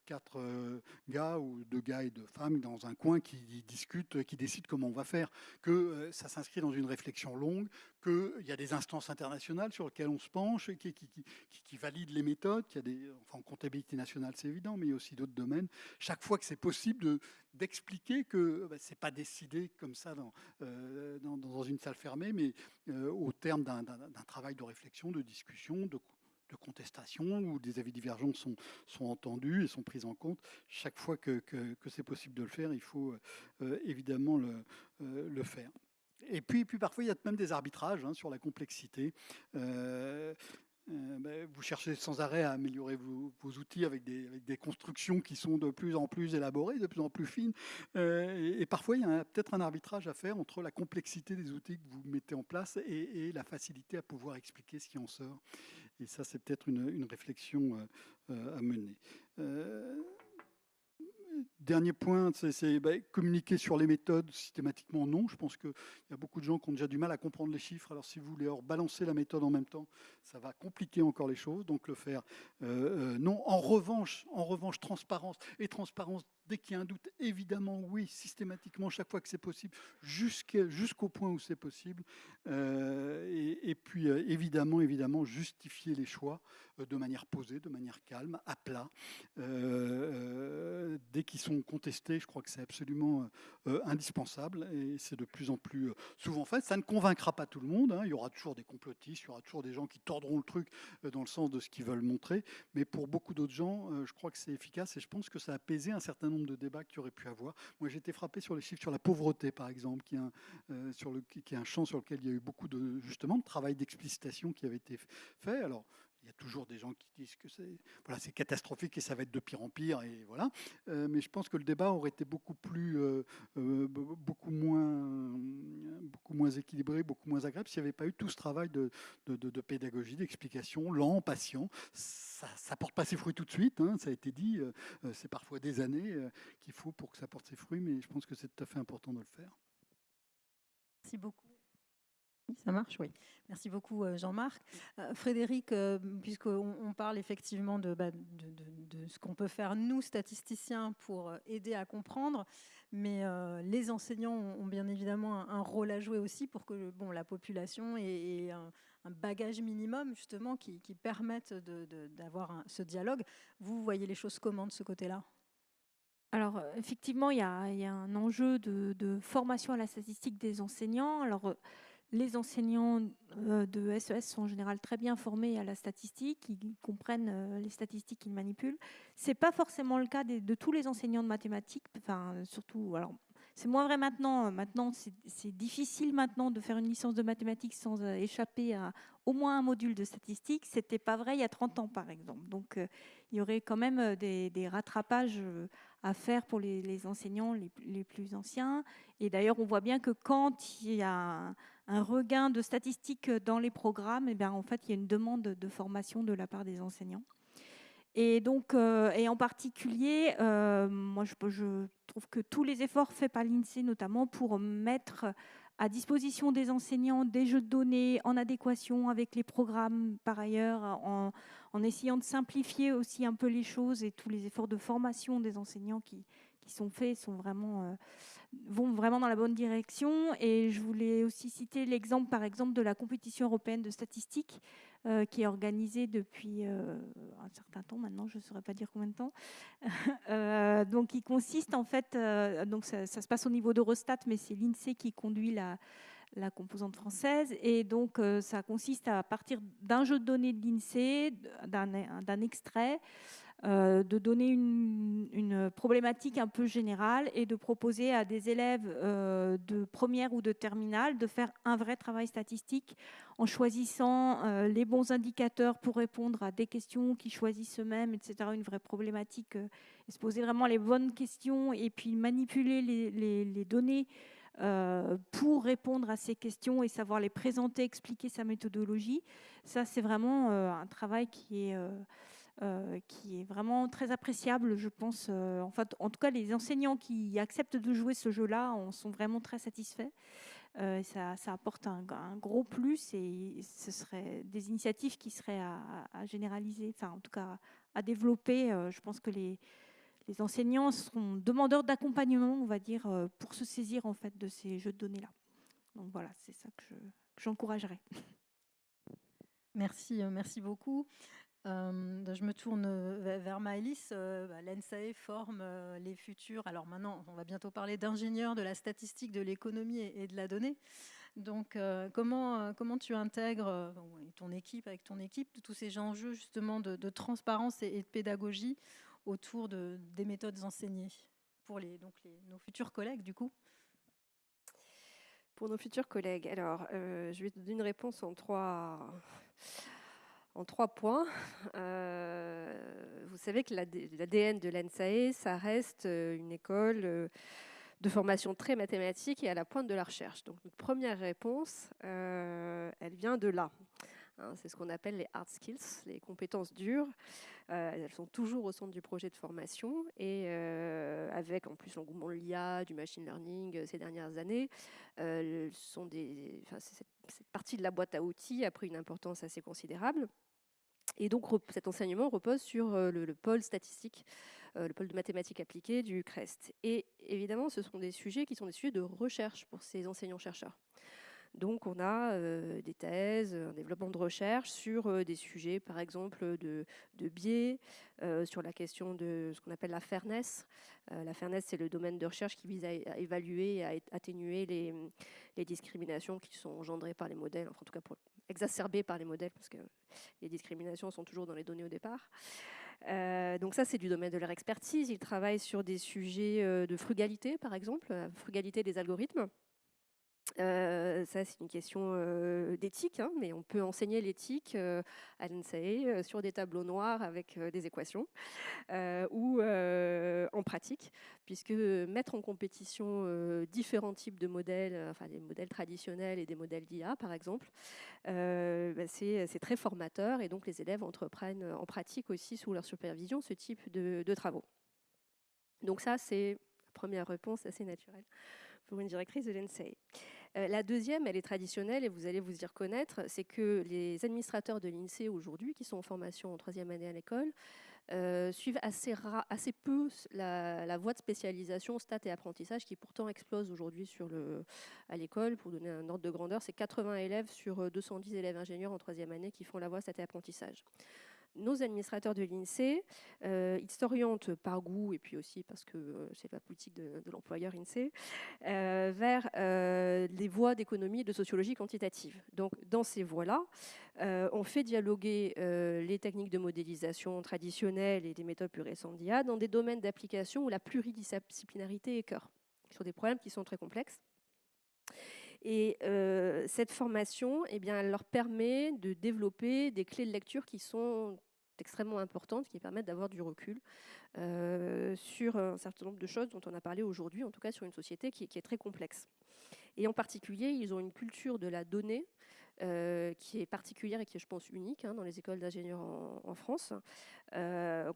4 gars ou 2 gars et 2 femmes dans un coin qui discutent, qui décident comment on va faire, que ça s'inscrit dans une réflexion longue, qu'il y a des instances internationales sur lesquelles on se penche, qui valident les méthodes, qu'il y a en comptabilité nationale, c'est évident, mais il y a aussi d'autres domaines. Chaque fois que c'est possible d'expliquer que c'est pas décidé comme ça dans une salle fermée, mais au terme d'un travail de réflexion, de discussion, de contestation, où des avis divergents sont entendus et sont pris en compte. Chaque fois que c'est possible de le faire, il faut évidemment le faire. Et puis parfois, il y a même des arbitrages sur la complexité. Vous cherchez sans arrêt à améliorer vos outils avec des constructions qui sont de plus en plus élaborées, de plus en plus fines. Et parfois, il y a peut-être un arbitrage à faire entre la complexité des outils que vous mettez en place et la facilité à pouvoir expliquer ce qui en sort. Et ça, c'est peut-être une réflexion à mener. Dernier point, c'est communiquer sur les méthodes systématiquement, non. Je pense qu'il y a beaucoup de gens qui ont déjà du mal à comprendre les chiffres. Alors si vous voulez leur balancer la méthode en même temps, ça va compliquer encore les choses. Donc le faire, non. En revanche, transparence. Et transparence, dès qu'il y a un doute, évidemment, oui, systématiquement, chaque fois que c'est possible, jusqu'au point où c'est possible. Et puis, évidemment, justifier les choix de manière posée, de manière calme, à plat. Dès qu'ils sont contestés, je crois que c'est absolument indispensable et c'est de plus en plus souvent fait. Ça ne convaincra pas tout le monde, hein. Il y aura toujours des complotistes, il y aura toujours des gens qui tordront le truc dans le sens de ce qu'ils veulent montrer, mais pour beaucoup d'autres gens, je crois que c'est efficace et je pense que ça a apaisé un certain nombre de débats qu'il y aurait pu avoir. Moi, j'ai été frappé sur les chiffres sur la pauvreté, par exemple, qui est un champ sur lequel il y a eu beaucoup de travail d'explicitation qui avait été fait. Alors, il y a toujours des gens qui disent que c'est catastrophique et ça va être de pire en pire. Et voilà. Mais je pense que le débat aurait été beaucoup moins équilibré, beaucoup moins agréable s'il n'y avait pas eu tout ce travail de pédagogie, d'explication, lent, patient. Ça ne porte pas ses fruits tout de suite, hein, ça a été dit. C'est parfois des années qu'il faut pour que ça porte ses fruits, mais je pense que c'est tout à fait important de le faire.
Merci beaucoup. Ça marche, oui. Merci beaucoup, Jean-Marc. Frédéric, puisqu'on parle effectivement de ce qu'on peut faire, nous, statisticiens, pour aider à comprendre, mais les enseignants ont bien évidemment un rôle à jouer aussi pour que la population ait un bagage minimum, justement, qui permette d'avoir ce dialogue. Vous voyez les choses comment de ce côté-là ?
Alors, effectivement, il y a un enjeu de formation à la statistique des enseignants. Alors, les enseignants de SES sont en général très bien formés à la statistique, ils comprennent les statistiques qu'ils manipulent. Ce n'est pas forcément le cas de tous les enseignants de mathématiques, enfin, surtout, alors, c'est moins vrai maintenant. Maintenant, c'est difficile maintenant de faire une licence de mathématiques sans échapper à au moins un module de statistique. Ce n'était pas vrai il y a 30 ans, par exemple. Donc, il y aurait quand même des rattrapages à faire pour les enseignants les plus anciens. Et d'ailleurs, on voit bien que quand il y a un regain de statistiques dans les programmes, et bien, en fait, il y a une demande de formation de la part des enseignants. Et donc, et en particulier, moi, je trouve que tous les efforts faits par l'INSEE, notamment pour mettre à disposition des enseignants des jeux de données en adéquation avec les programmes, par ailleurs, en essayant de simplifier aussi un peu les choses, et tous les efforts de formation des enseignants qui sont faits vont vraiment dans la bonne direction. Et je voulais aussi citer l'exemple, par exemple, de la compétition européenne de statistique qui est organisée depuis un certain temps maintenant, je ne saurais pas dire combien de temps. Donc, qui consiste en fait, donc ça se passe au niveau d'Eurostat, mais c'est l'INSEE qui conduit la composante française. Et donc, ça consiste à partir d'un jeu de données de l'INSEE, d'un extrait, de donner une problématique un peu générale et de proposer à des élèves de première ou de terminale de faire un vrai travail statistique en choisissant les bons indicateurs pour répondre à des questions qu'ils choisissent eux-mêmes, etc. Une vraie problématique, et se poser vraiment les bonnes questions et puis manipuler les données pour répondre à ces questions et savoir les présenter, expliquer sa méthodologie. Ça, c'est vraiment un travail qui est vraiment très appréciable, je pense. En tout cas, les enseignants qui acceptent de jouer ce jeu-là en sont vraiment très satisfaits. Ça apporte un gros plus et ce serait des initiatives qui seraient à généraliser, enfin en tout cas à développer. Je pense que les enseignants seront demandeurs d'accompagnement, on va dire, pour se saisir en fait de ces jeux de données-là. Donc voilà, c'est ça que j'encouragerais.
Merci beaucoup. Je me tourne vers Maëlys. L'ENSAE forme les futurs. Alors maintenant, on va bientôt parler d'ingénieurs de la statistique, de l'économie et de la donnée. Donc, comment tu intègres ton équipe, avec ton équipe, tous ces enjeux justement de transparence et de pédagogie autour des méthodes enseignées pour nos futurs collègues du coup?
Pour nos futurs collègues, alors je vais te donner une réponse en trois points. Vous savez que l'ADN de l'ENSAE, ça reste une école de formation très mathématique et à la pointe de la recherche. Donc notre première réponse, elle vient de là. C'est ce qu'on appelle les hard skills, les compétences dures. Elles sont toujours au centre du projet de formation et avec en plus l'engouement de l'IA, du machine learning ces dernières années, cette partie de la boîte à outils a pris une importance assez considérable. Et donc cet enseignement repose sur le pôle statistique, le pôle de mathématiques appliquées du CREST. Et évidemment, ce sont des sujets qui sont des sujets de recherche pour ces enseignants-chercheurs. Donc on a des thèses, un développement de recherche sur des sujets, par exemple, de biais, sur la question de ce qu'on appelle la fairness. La fairness, c'est le domaine de recherche qui vise à évaluer et à atténuer les discriminations qui sont engendrées par les modèles, enfin, en tout cas exacerbées par les modèles, parce que les discriminations sont toujours dans les données au départ. Donc ça, c'est du domaine de leur expertise. Ils travaillent sur des sujets de frugalité, par exemple, frugalité des algorithmes. Ça, c'est une question d'éthique, mais on peut enseigner l'éthique à l'ENSAE sur des tableaux noirs avec des équations ou en pratique, puisque mettre en compétition différents types de modèles, enfin des modèles traditionnels et des modèles d'IA, par exemple, c'est très formateur et donc les élèves entreprennent en pratique aussi sous leur supervision ce type de travaux. Donc ça, c'est la première réponse assez naturelle pour une directrice de l'ENSAE. La deuxième, elle est traditionnelle et vous allez vous y reconnaître, c'est que les administrateurs de l'INSEE aujourd'hui, qui sont en formation en 3e année à l'école, suivent assez peu la voie de spécialisation stats et apprentissage qui pourtant explose aujourd'hui à l'école. Pour donner un ordre de grandeur, c'est 80 élèves sur 210 élèves ingénieurs en 3e année qui font la voie stats et apprentissage. Nos administrateurs de l'INSEE, ils s'orientent par goût et puis aussi parce que c'est la politique de l'employeur INSEE, vers les voies d'économie et de sociologie quantitative. Donc dans ces voies-là, on fait dialoguer les techniques de modélisation traditionnelles et des méthodes plus récentes d'IA dans des domaines d'application où la pluridisciplinarité est cœur, sur des problèmes qui sont très complexes. Et cette formation, eh bien, elle leur permet de développer des clés de lecture qui sont extrêmement importantes, qui permettent d'avoir du recul sur un certain nombre de choses dont on a parlé aujourd'hui, en tout cas sur une société qui est très complexe. Et en particulier, ils ont une culture de la donnée qui est particulière et qui est, je pense, unique dans les écoles d'ingénieurs en France.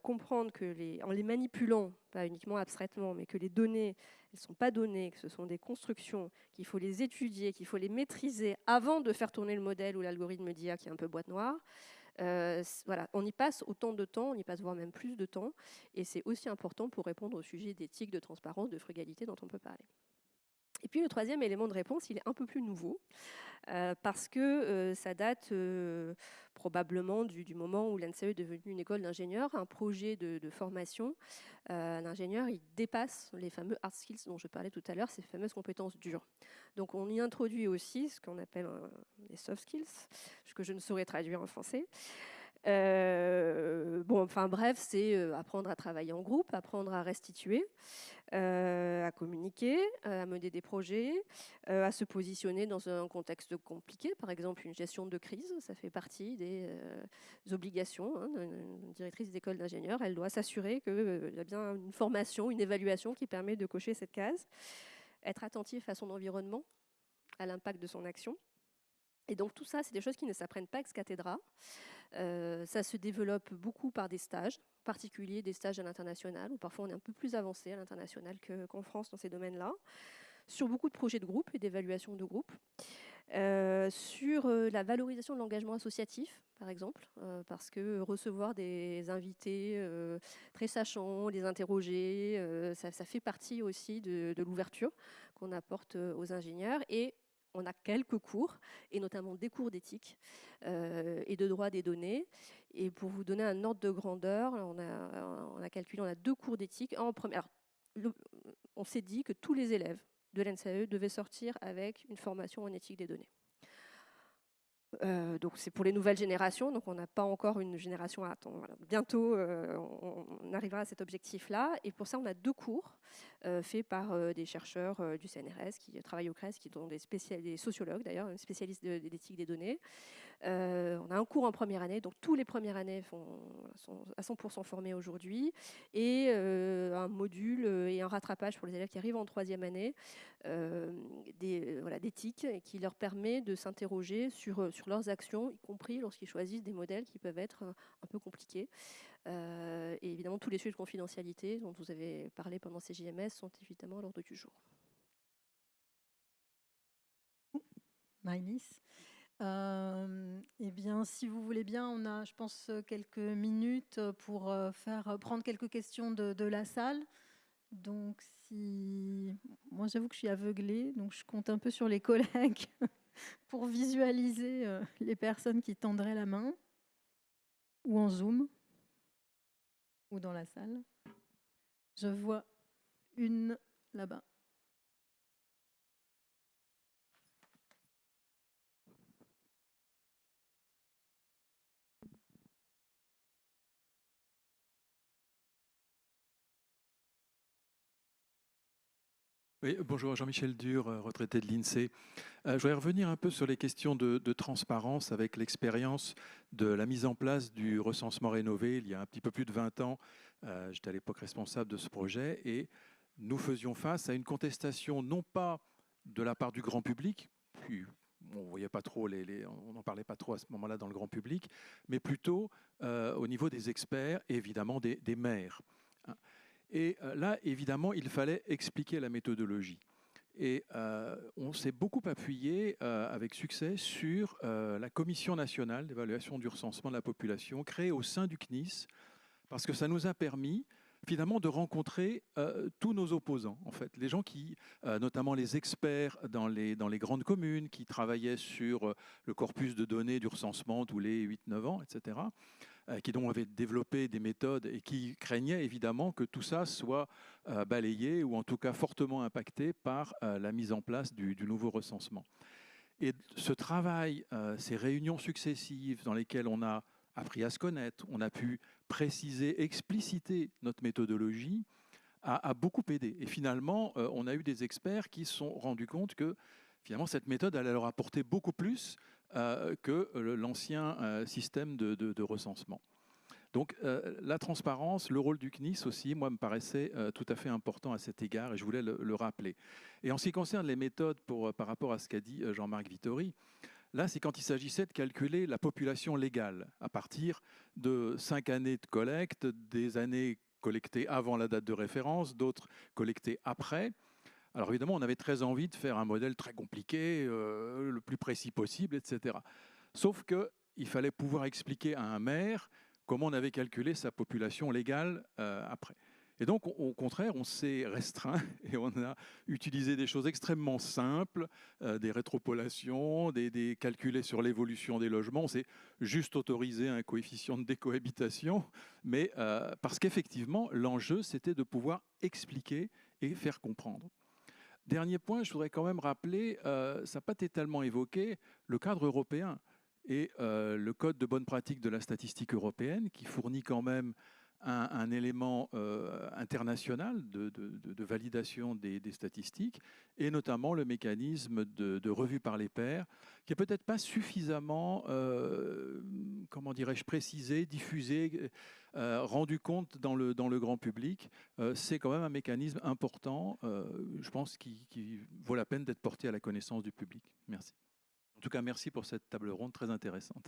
Comprendre que en les manipulant, pas uniquement abstraitement, mais que les données, elles ne sont pas données, que ce sont des constructions, qu'il faut les étudier, qu'il faut les maîtriser avant de faire tourner le modèle ou l'algorithme d'IA qui est un peu boîte noire. Voilà, on y passe autant de temps, on y passe voire même plus de temps, et c'est aussi important pour répondre au sujet d'éthique, de transparence, de frugalité dont on peut parler. Et puis le troisième élément de réponse, il est un peu plus nouveau, parce que ça date probablement du moment où l'ENSAE est devenue une école d'ingénieurs, un projet de formation. L'ingénieur, il dépasse les fameux hard skills dont je parlais tout à l'heure, ces fameuses compétences dures. Donc on y introduit aussi ce qu'on appelle les soft skills, que je ne saurais traduire en français. Bon, enfin bref, c'est apprendre à travailler en groupe, apprendre à restituer, à communiquer, à mener des projets, à se positionner dans un contexte compliqué. Par exemple, une gestion de crise, ça fait partie des obligations, hein, d'une directrice d'école d'ingénieur. Elle doit s'assurer qu'il y a bien une formation, une évaluation qui permet de cocher cette case, être attentif à son environnement, à l'impact de son action. Et donc tout ça, c'est des choses qui ne s'apprennent pas ex cathedra. Ça se développe beaucoup par des stages, en particulier des stages à l'international, où parfois on est un peu plus avancé à l'international qu'en France dans ces domaines-là, sur beaucoup de projets de groupe et d'évaluation de groupe, sur la valorisation de l'engagement associatif, par exemple, parce que recevoir des invités très sachants, les interroger, ça fait partie aussi de l'ouverture qu'on apporte aux ingénieurs. Et on a quelques cours, et notamment des cours d'éthique et de droit des données. Et pour vous donner un ordre de grandeur, on a calculé, on a 2 cours d'éthique. On s'est dit que tous les élèves de l'NSAE devaient sortir avec une formation en éthique des données. Donc c'est pour les nouvelles générations, donc on n'a pas encore une génération à attendre. Voilà. Bientôt, on arrivera à cet objectif-là. Et pour ça, on a 2 cours faits par des chercheurs du CNRS qui travaillent au CRES, qui sont des sociologues d'ailleurs, spécialistes de l'éthique des données. On a un cours en première année, donc tous les premières années sont à 100% formés aujourd'hui, et un module et un rattrapage pour les élèves qui arrivent en 3e année d'éthique, qui leur permet de s'interroger sur leurs actions, y compris lorsqu'ils choisissent des modèles qui peuvent être un peu compliqués. Et évidemment, tous les sujets de confidentialité dont vous avez parlé pendant ces JMS sont évidemment à l'ordre du jour.
Maïlis. Eh bien, si vous voulez bien, on a, je pense, quelques minutes pour prendre quelques questions de la salle. Donc, moi, j'avoue que je suis aveuglée, donc je compte un peu sur les collègues pour visualiser les personnes qui tendraient la main, ou en Zoom, ou dans la salle. Je vois une là-bas.
Oui, bonjour, Jean-Michel Dur, retraité de l'INSEE. Je voudrais revenir un peu sur les questions de transparence avec l'expérience de la mise en place du recensement rénové il y a un petit peu plus de 20 ans. J'étais à l'époque responsable de ce projet et nous faisions face à une contestation non pas de la part du grand public, puis on voyait pas trop on n'en parlait pas trop à ce moment-là dans le grand public, mais plutôt au niveau des experts et évidemment des maires. Et là, évidemment, il fallait expliquer la méthodologie. Et on s'est beaucoup appuyé avec succès sur la Commission nationale d'évaluation du recensement de la population créée au sein du CNIS, parce que ça nous a permis finalement de rencontrer tous nos opposants, en fait, les gens qui, notamment les experts dans les grandes communes, qui travaillaient sur le corpus de données du recensement tous les 8-9 ans, etc., qui donc avaient développé des méthodes et qui craignaient évidemment que tout ça soit balayé ou en tout cas fortement impacté par la mise en place du nouveau recensement. Et ce travail, ces réunions successives dans lesquelles on a appris à se connaître, on a pu préciser, expliciter notre méthodologie, a beaucoup aidé. Et finalement, on a eu des experts qui se sont rendus compte que finalement cette méthode allait leur apporter beaucoup plus que l'ancien système de recensement. Donc la transparence, le rôle du CNIS aussi, moi, me paraissait tout à fait important à cet égard et je voulais le rappeler. Et en ce qui concerne les méthodes par rapport à ce qu'a dit Jean-Marc Vittori, là, c'est quand il s'agissait de calculer la population légale à partir de 5 années de collecte, des années collectées avant la date de référence, d'autres collectées après. Alors évidemment, on avait très envie de faire un modèle très compliqué, le plus précis possible, etc. Sauf qu'il fallait pouvoir expliquer à un maire comment on avait calculé sa population légale après. Et donc, au contraire, on s'est restreint et on a utilisé des choses extrêmement simples, des rétropolations, des calculés sur l'évolution des logements. On s'est juste autorisé un coefficient de décohabitation, mais parce qu'effectivement, l'enjeu, c'était de pouvoir expliquer et faire comprendre. Dernier point, je voudrais quand même rappeler, ça n'a pas été tellement évoqué, le cadre européen. et le Code de bonne pratique de la statistique européenne, qui fournit quand même un élément international de validation des statistiques, et notamment le mécanisme de revue par les pairs, qui n'est peut-être pas suffisamment, comment dirais-je, précisé, diffusé, rendu compte dans le grand public. C'est quand même un mécanisme important, je pense, qui vaut la peine d'être porté à la connaissance du public. Merci. En tout cas, merci pour cette table ronde très intéressante.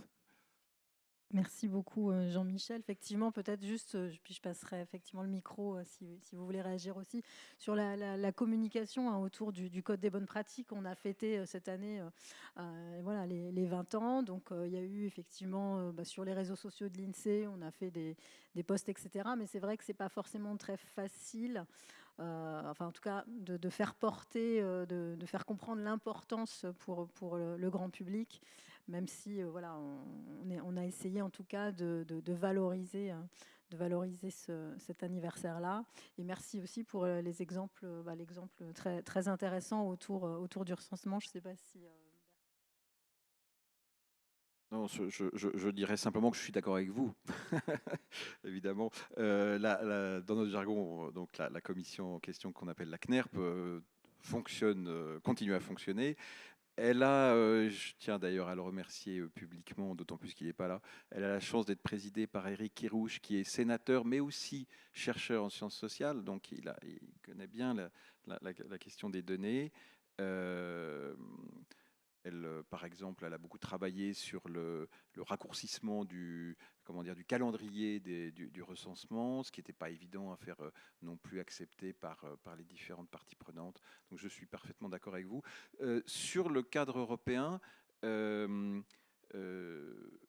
Merci beaucoup Jean-Michel. Effectivement, peut-être juste, puis je passerai effectivement le micro si vous voulez réagir aussi, sur la communication autour du Code des bonnes pratiques. On a fêté cette année voilà, les 20 ans. Donc il y a eu effectivement sur les réseaux sociaux de l'INSEE, on a fait des posts, etc. Mais c'est vrai que ce n'est pas forcément très facile. Enfin en tout cas de faire porter, de faire comprendre l'importance pour le grand public, même si voilà, on a essayé en tout cas de valoriser cet anniversaire-là. Et merci aussi pour les exemples, l'exemple très, très intéressant autour du recensement. Je ne sais pas si...
Non, je dirais simplement que je suis d'accord avec vous, évidemment. Dans notre jargon, donc la commission en question qu'on appelle la CNERP fonctionne, continue à fonctionner. Elle a, je tiens d'ailleurs à le remercier publiquement, d'autant plus qu'il n'est pas là, elle a la chance d'être présidée par Éric Kerrouche, qui est sénateur, mais aussi chercheur en sciences sociales, donc il connaît bien la question des données. Elle, par exemple, elle a beaucoup travaillé sur le raccourcissement du calendrier du recensement, ce qui n'était pas évident à faire non plus accepter par les différentes parties prenantes. Donc je suis parfaitement d'accord avec vous. Sur le cadre européen,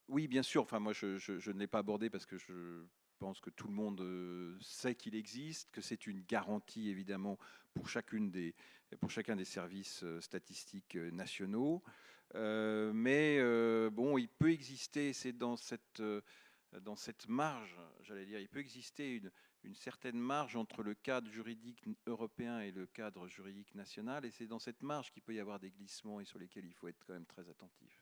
oui, bien sûr, enfin, moi je ne l'ai pas abordé parce que je pense que tout le monde sait qu'il existe, que c'est une garantie évidemment pour chacun des services statistiques nationaux. Mais bon, il peut exister, c'est dans cette marge, j'allais dire, il peut exister une certaine marge entre le cadre juridique européen et le cadre juridique national, et c'est dans cette marge qu'il peut y avoir des glissements et sur lesquels il faut être quand même très attentif.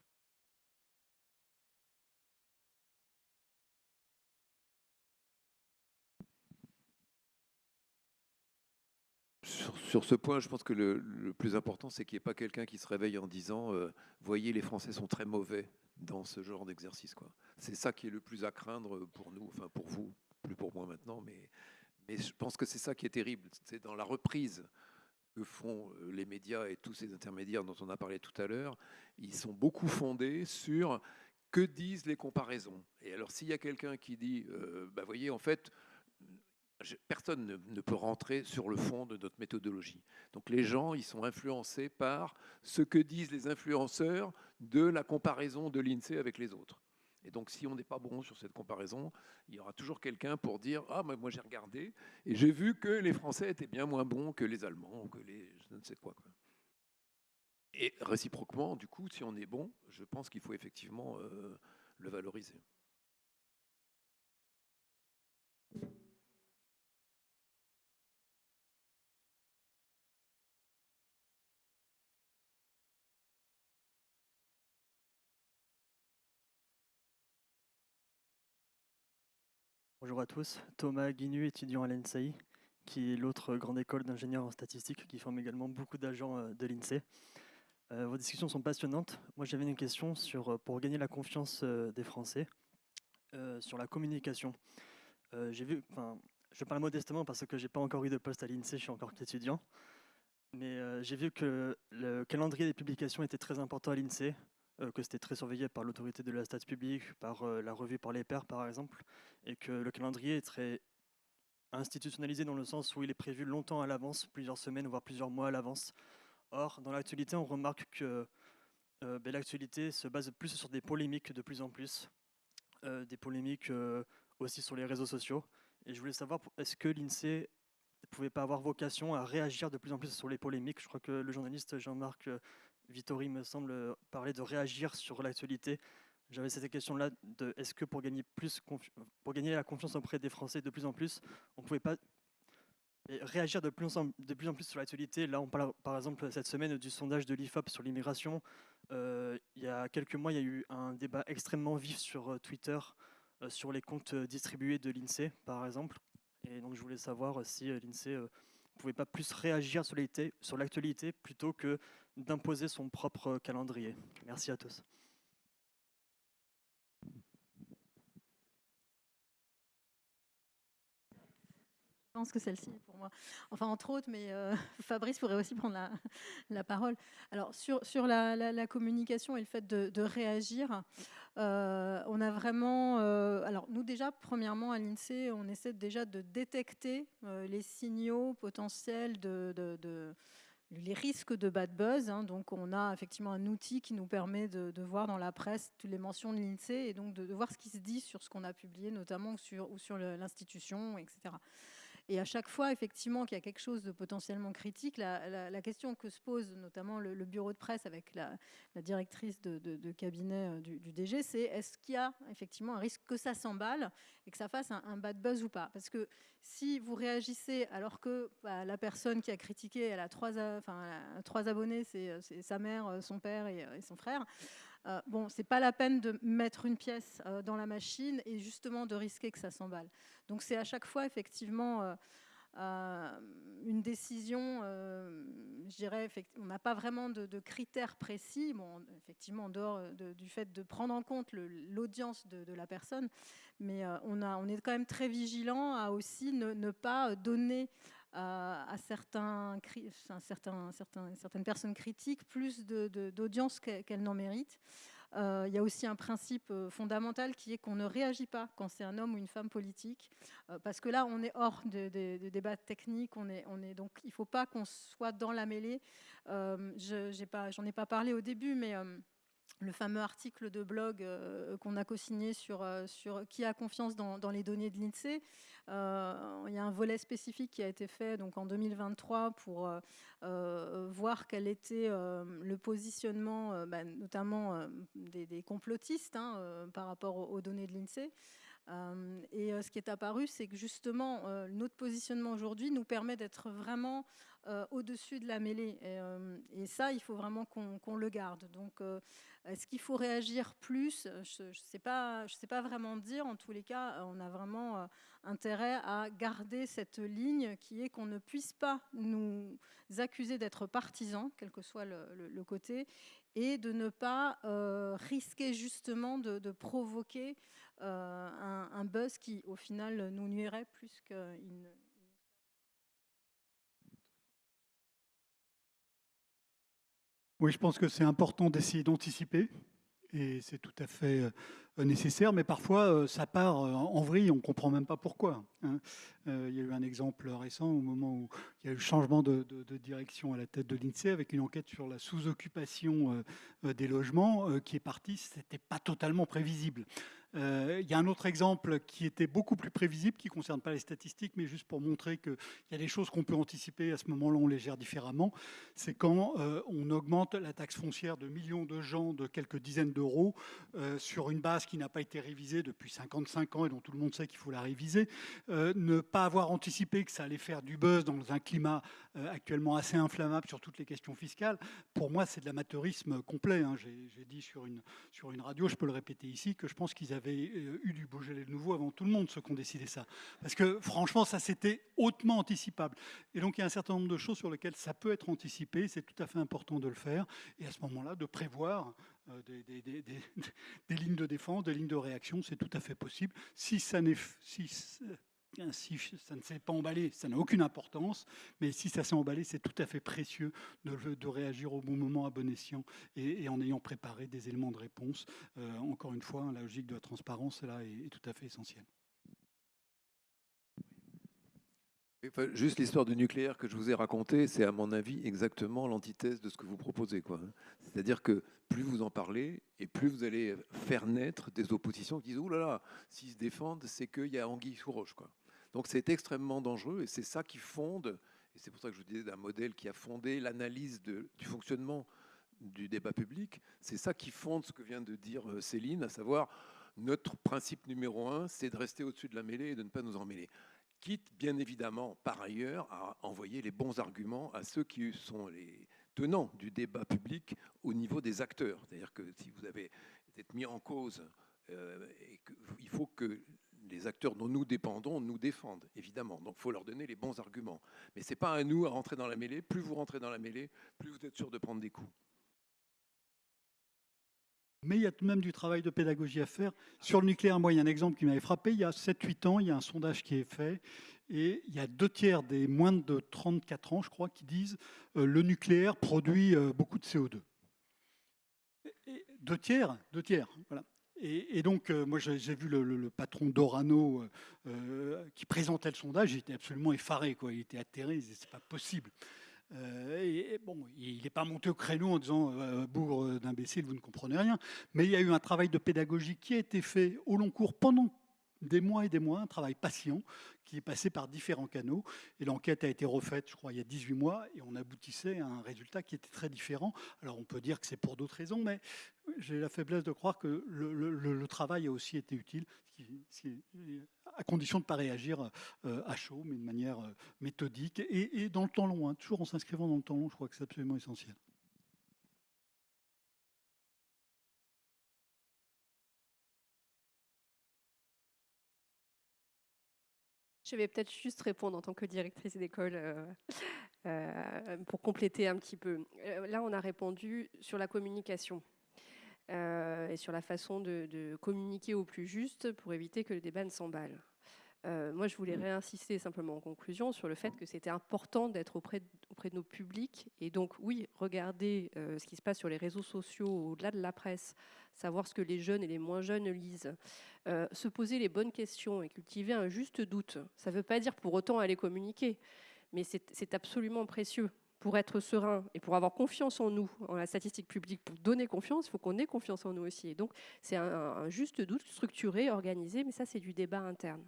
Sur ce point, je pense que le plus important, c'est qu'il n'y ait pas quelqu'un qui se réveille en disant voyez, les Français sont très mauvais dans ce genre d'exercice. C'est ça qui est le plus à craindre pour nous, enfin pour vous, plus pour moi maintenant, mais je pense que c'est ça qui est terrible. C'est dans la reprise que font les médias et tous ces intermédiaires dont on a parlé tout à l'heure, ils sont beaucoup fondés sur que disent les comparaisons. Et alors, s'il y a quelqu'un qui dit bah, voyez, en fait, personne ne peut rentrer sur le fond de notre méthodologie. Donc les gens, ils sont influencés par ce que disent les influenceurs de la comparaison de l'INSEE avec les autres. Et donc si on n'est pas bon sur cette comparaison, il y aura toujours quelqu'un pour dire « Ah, moi j'ai regardé et j'ai vu que les Français étaient bien moins bons que les Allemands ou que les je ne sais quoi. » Et réciproquement, du coup, si on est bon, je pense qu'il faut effectivement le valoriser.
Bonjour à tous, Thomas Guinu, étudiant à l'ENSAI, qui est l'autre grande école d'ingénieurs en statistique qui forme également beaucoup d'agents de l'INSEE. Vos discussions sont passionnantes. Moi j'avais une question pour gagner la confiance des Français sur la communication. Je parle modestement parce que je n'ai pas encore eu de poste à l'INSEE, je suis encore qu'étudiant. Mais j'ai vu que le calendrier des publications était très important à l'INSEE, que c'était très surveillé par l'autorité de la stat publique, par la revue par les pairs par exemple, et que le calendrier est très institutionnalisé dans le sens où il est prévu longtemps à l'avance, plusieurs semaines voire plusieurs mois à l'avance. Or, dans l'actualité, on remarque que l'actualité se base plus sur des polémiques de plus en plus, des polémiques aussi sur les réseaux sociaux. Et je voulais savoir, est-ce que l'INSEE ne pouvait pas avoir vocation à réagir de plus en plus sur les polémiques? Je crois que le journaliste Jean-Marc Vittori me semble parler de réagir sur l'actualité. J'avais cette question-là de est-ce que pour gagner la confiance auprès des Français de plus en plus, on ne pouvait pas Et réagir de plus en plus sur l'actualité. Là, on parle par exemple cette semaine du sondage de l'IFOP sur l'immigration. Il y a quelques mois, il y a eu un débat extrêmement vif sur Twitter sur les comptes distribués de l'INSEE, par exemple. Et donc, je voulais savoir si l'INSEE ne pouvait pas plus réagir sur l'actualité plutôt que d'imposer son propre calendrier. Merci à tous.
Je pense que celle-ci est pour moi. Enfin, entre autres, mais Fabrice pourrait aussi prendre la parole. Alors, sur la communication et le fait de réagir, on a vraiment... alors, nous, déjà, premièrement, à l'INSEE, on essaie déjà de détecter les signaux potentiels les risques de bad buzz. Hein. Donc, on a effectivement un outil qui nous permet de voir dans la presse toutes les mentions de l'INSEE et donc de voir ce qui se dit sur ce qu'on a publié, notamment ou sur l'institution, etc. Et à chaque fois, effectivement, qu'il y a quelque chose de potentiellement critique, la question que se pose notamment le bureau de presse avec la directrice de cabinet du DG, c'est est-ce qu'il y a effectivement un risque que ça s'emballe et que ça fasse un bad buzz ou pas? Parce que si vous réagissez alors que la personne qui a critiqué, elle a trois abonnés, c'est sa mère, son père et son frère, bon, c'est pas la peine de mettre une pièce dans la machine et justement de risquer que ça s'emballe. Donc c'est à chaque fois effectivement une décision, je dirais, on n'a pas vraiment de critères précis, bon, effectivement en dehors du fait de prendre en compte l'audience de la personne, mais on est quand même très vigilant à aussi ne pas donner à certaines personnes critiques plus d'audience qu'elles n'en méritent. Il y a aussi un principe fondamental qui est qu'on ne réagit pas quand c'est un homme ou une femme politique, parce que là, on est hors des débats techniques. Donc, il ne faut pas qu'on soit dans la mêlée. J'en ai pas parlé au début, mais le fameux article de blog qu'on a co-signé sur qui a confiance dans les données de l'INSEE. Il y a un volet spécifique qui a été fait donc, en 2023 pour voir quel était le positionnement, notamment des complotistes par rapport aux données de l'INSEE. Et ce qui est apparu, c'est que justement, notre positionnement aujourd'hui nous permet d'être vraiment au-dessus de la mêlée. Et ça, il faut vraiment qu'on le garde. Donc, est-ce qu'il faut réagir plus? Je ne sais pas vraiment dire. En tous les cas, on a vraiment intérêt à garder cette ligne qui est qu'on ne puisse pas nous accuser d'être partisans, quel que soit le côté, et de ne pas risquer justement de provoquer un buzz qui, au final, nous nuirait plus qu'il ne...
Oui, je pense que c'est important d'essayer d'anticiper et c'est tout à fait nécessaire, mais parfois ça part en vrille, on ne comprend même pas pourquoi. Hein. Il y a eu un exemple récent au moment où il y a eu le changement de direction à la tête de l'INSEE avec une enquête sur la sous-occupation des logements qui est partie, ce n'était pas totalement prévisible. Il y a un autre exemple qui était beaucoup plus prévisible, qui ne concerne pas les statistiques, mais juste pour montrer qu'il y a des choses qu'on peut anticiper, à ce moment-là on les gère différemment. C'est quand on augmente la taxe foncière de millions de gens de quelques dizaines d'euros sur une base qui n'a pas été révisée depuis 55 ans et dont tout le monde sait qu'il faut la réviser. Ne pas avoir anticipé que ça allait faire du buzz dans un climat actuellement assez inflammable sur toutes les questions fiscales, pour moi c'est de l'amateurisme complet. Hein. J'ai dit sur une radio, je peux le répéter ici, que je pense qu'ils avaient eu du Beaujolais de nouveau avant tout le monde, ceux qui ont décidé ça. Parce que franchement, ça c'était hautement anticipable. Et donc il y a un certain nombre de choses sur lesquelles ça peut être anticipé, c'est tout à fait important de le faire, et à ce moment-là, de prévoir des lignes de défense, des lignes de réaction, c'est tout à fait possible. Si ça ne s'est pas emballé, ça n'a aucune importance, mais si ça s'est emballé, c'est tout à fait précieux de réagir au bon moment, à bon escient, et en ayant préparé des éléments de réponse. Encore une fois, la logique de la transparence là, est tout à fait essentielle.
Enfin, juste l'histoire du nucléaire que je vous ai racontée, c'est à mon avis exactement l'antithèse de ce que vous proposez, quoi. C'est-à-dire que plus vous en parlez, et plus vous allez faire naître des oppositions qui disent « Ouh là là, s'ils se défendent, c'est qu'il y a anguille sous roche, quoi ». Donc c'est extrêmement dangereux, et c'est ça qui fonde, et c'est pour ça que je vous disais d'un modèle qui a fondé l'analyse du fonctionnement du débat public, c'est ça qui fonde ce que vient de dire Céline, à savoir notre principe numéro 1, c'est de rester au-dessus de la mêlée et de ne pas nous emmêler. quitte bien évidemment par ailleurs à envoyer les bons arguments à ceux qui sont les tenants du débat public au niveau des acteurs. C'est-à-dire que si vous avez été mis en cause, il faut que les acteurs dont nous dépendons nous défendent, évidemment. Donc il faut leur donner les bons arguments. Mais ce n'est pas à nous à rentrer dans la mêlée. Plus vous rentrez dans la mêlée, plus vous êtes sûr de prendre des coups.
Mais il y a tout de même du travail de pédagogie à faire. Sur le nucléaire, moi, il y a un exemple qui m'avait frappé. Il y a 7-8 ans, il y a un sondage qui est fait. Et il y a 2/3 des moins de 34 ans, je crois, qui disent le nucléaire produit beaucoup de CO2. 2/3, voilà. Et donc, moi, j'ai vu le patron d'Orano qui présentait le sondage. Il était absolument effaré, quoi. Il était atterré. Il disait, c'est pas possible. Et bon, il n'est pas monté au créneau en disant bourre d'imbéciles, vous ne comprenez rien. Mais il y a eu un travail de pédagogie qui a été fait au long cours pendant des mois et des mois, un travail patient qui est passé par différents canaux. Et l'enquête a été refaite, je crois, il y a 18 mois, et on aboutissait à un résultat qui était très différent. Alors on peut dire que c'est pour d'autres raisons, mais j'ai la faiblesse de croire que le travail a aussi été utile, à condition de ne pas réagir à chaud, mais de manière méthodique et dans le temps long, hein, toujours en s'inscrivant dans le temps long, je crois que c'est absolument essentiel.
Je vais peut-être juste répondre en tant que directrice d'école pour compléter un petit peu. Là, on a répondu sur la communication et sur la façon de communiquer au plus juste pour éviter que le débat ne s'emballe. Moi, je voulais réinsister simplement en conclusion sur le fait que c'était important d'être auprès de nos publics. Et donc, oui, regarder ce qui se passe sur les réseaux sociaux, au-delà de la presse, savoir ce que les jeunes et les moins jeunes lisent, se poser les bonnes questions et cultiver un juste doute. Ça ne veut pas dire pour autant aller communiquer, mais c'est absolument précieux. Pour être serein et pour avoir confiance en nous, en la statistique publique, pour donner confiance, il faut qu'on ait confiance en nous aussi. Et donc, c'est un juste doute structuré, organisé, mais ça, c'est du débat interne.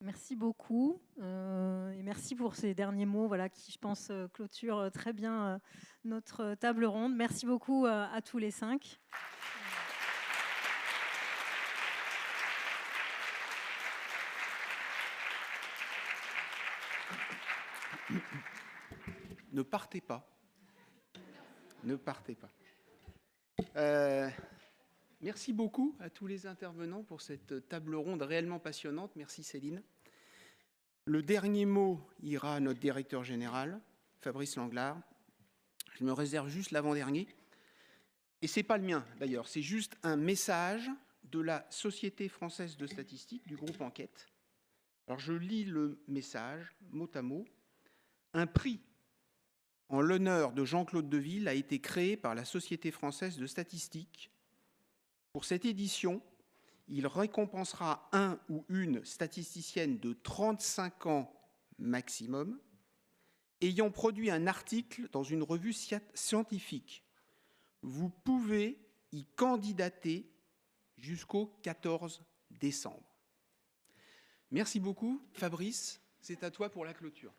Merci beaucoup et merci pour ces derniers mots qui, je pense, clôturent très bien notre table ronde. Merci beaucoup à tous les 5.
Ne partez pas. Ne partez pas. Merci beaucoup à tous les intervenants pour cette table ronde réellement passionnante. Merci Céline. Le dernier mot ira à notre directeur général, Fabrice Langlard. Je me réserve juste l'avant-dernier. Et ce n'est pas le mien d'ailleurs, c'est juste un message de la Société française de statistique, du groupe Enquête. Alors je lis le message, mot à mot. Un prix en l'honneur de Jean-Claude Deville a été créé par la Société française de statistique. Pour cette édition, il récompensera un ou une statisticienne de 35 ans maximum, ayant produit un article dans une revue scientifique. Vous pouvez y candidater jusqu'au 14 décembre. Merci beaucoup, Fabrice. C'est à toi pour la clôture.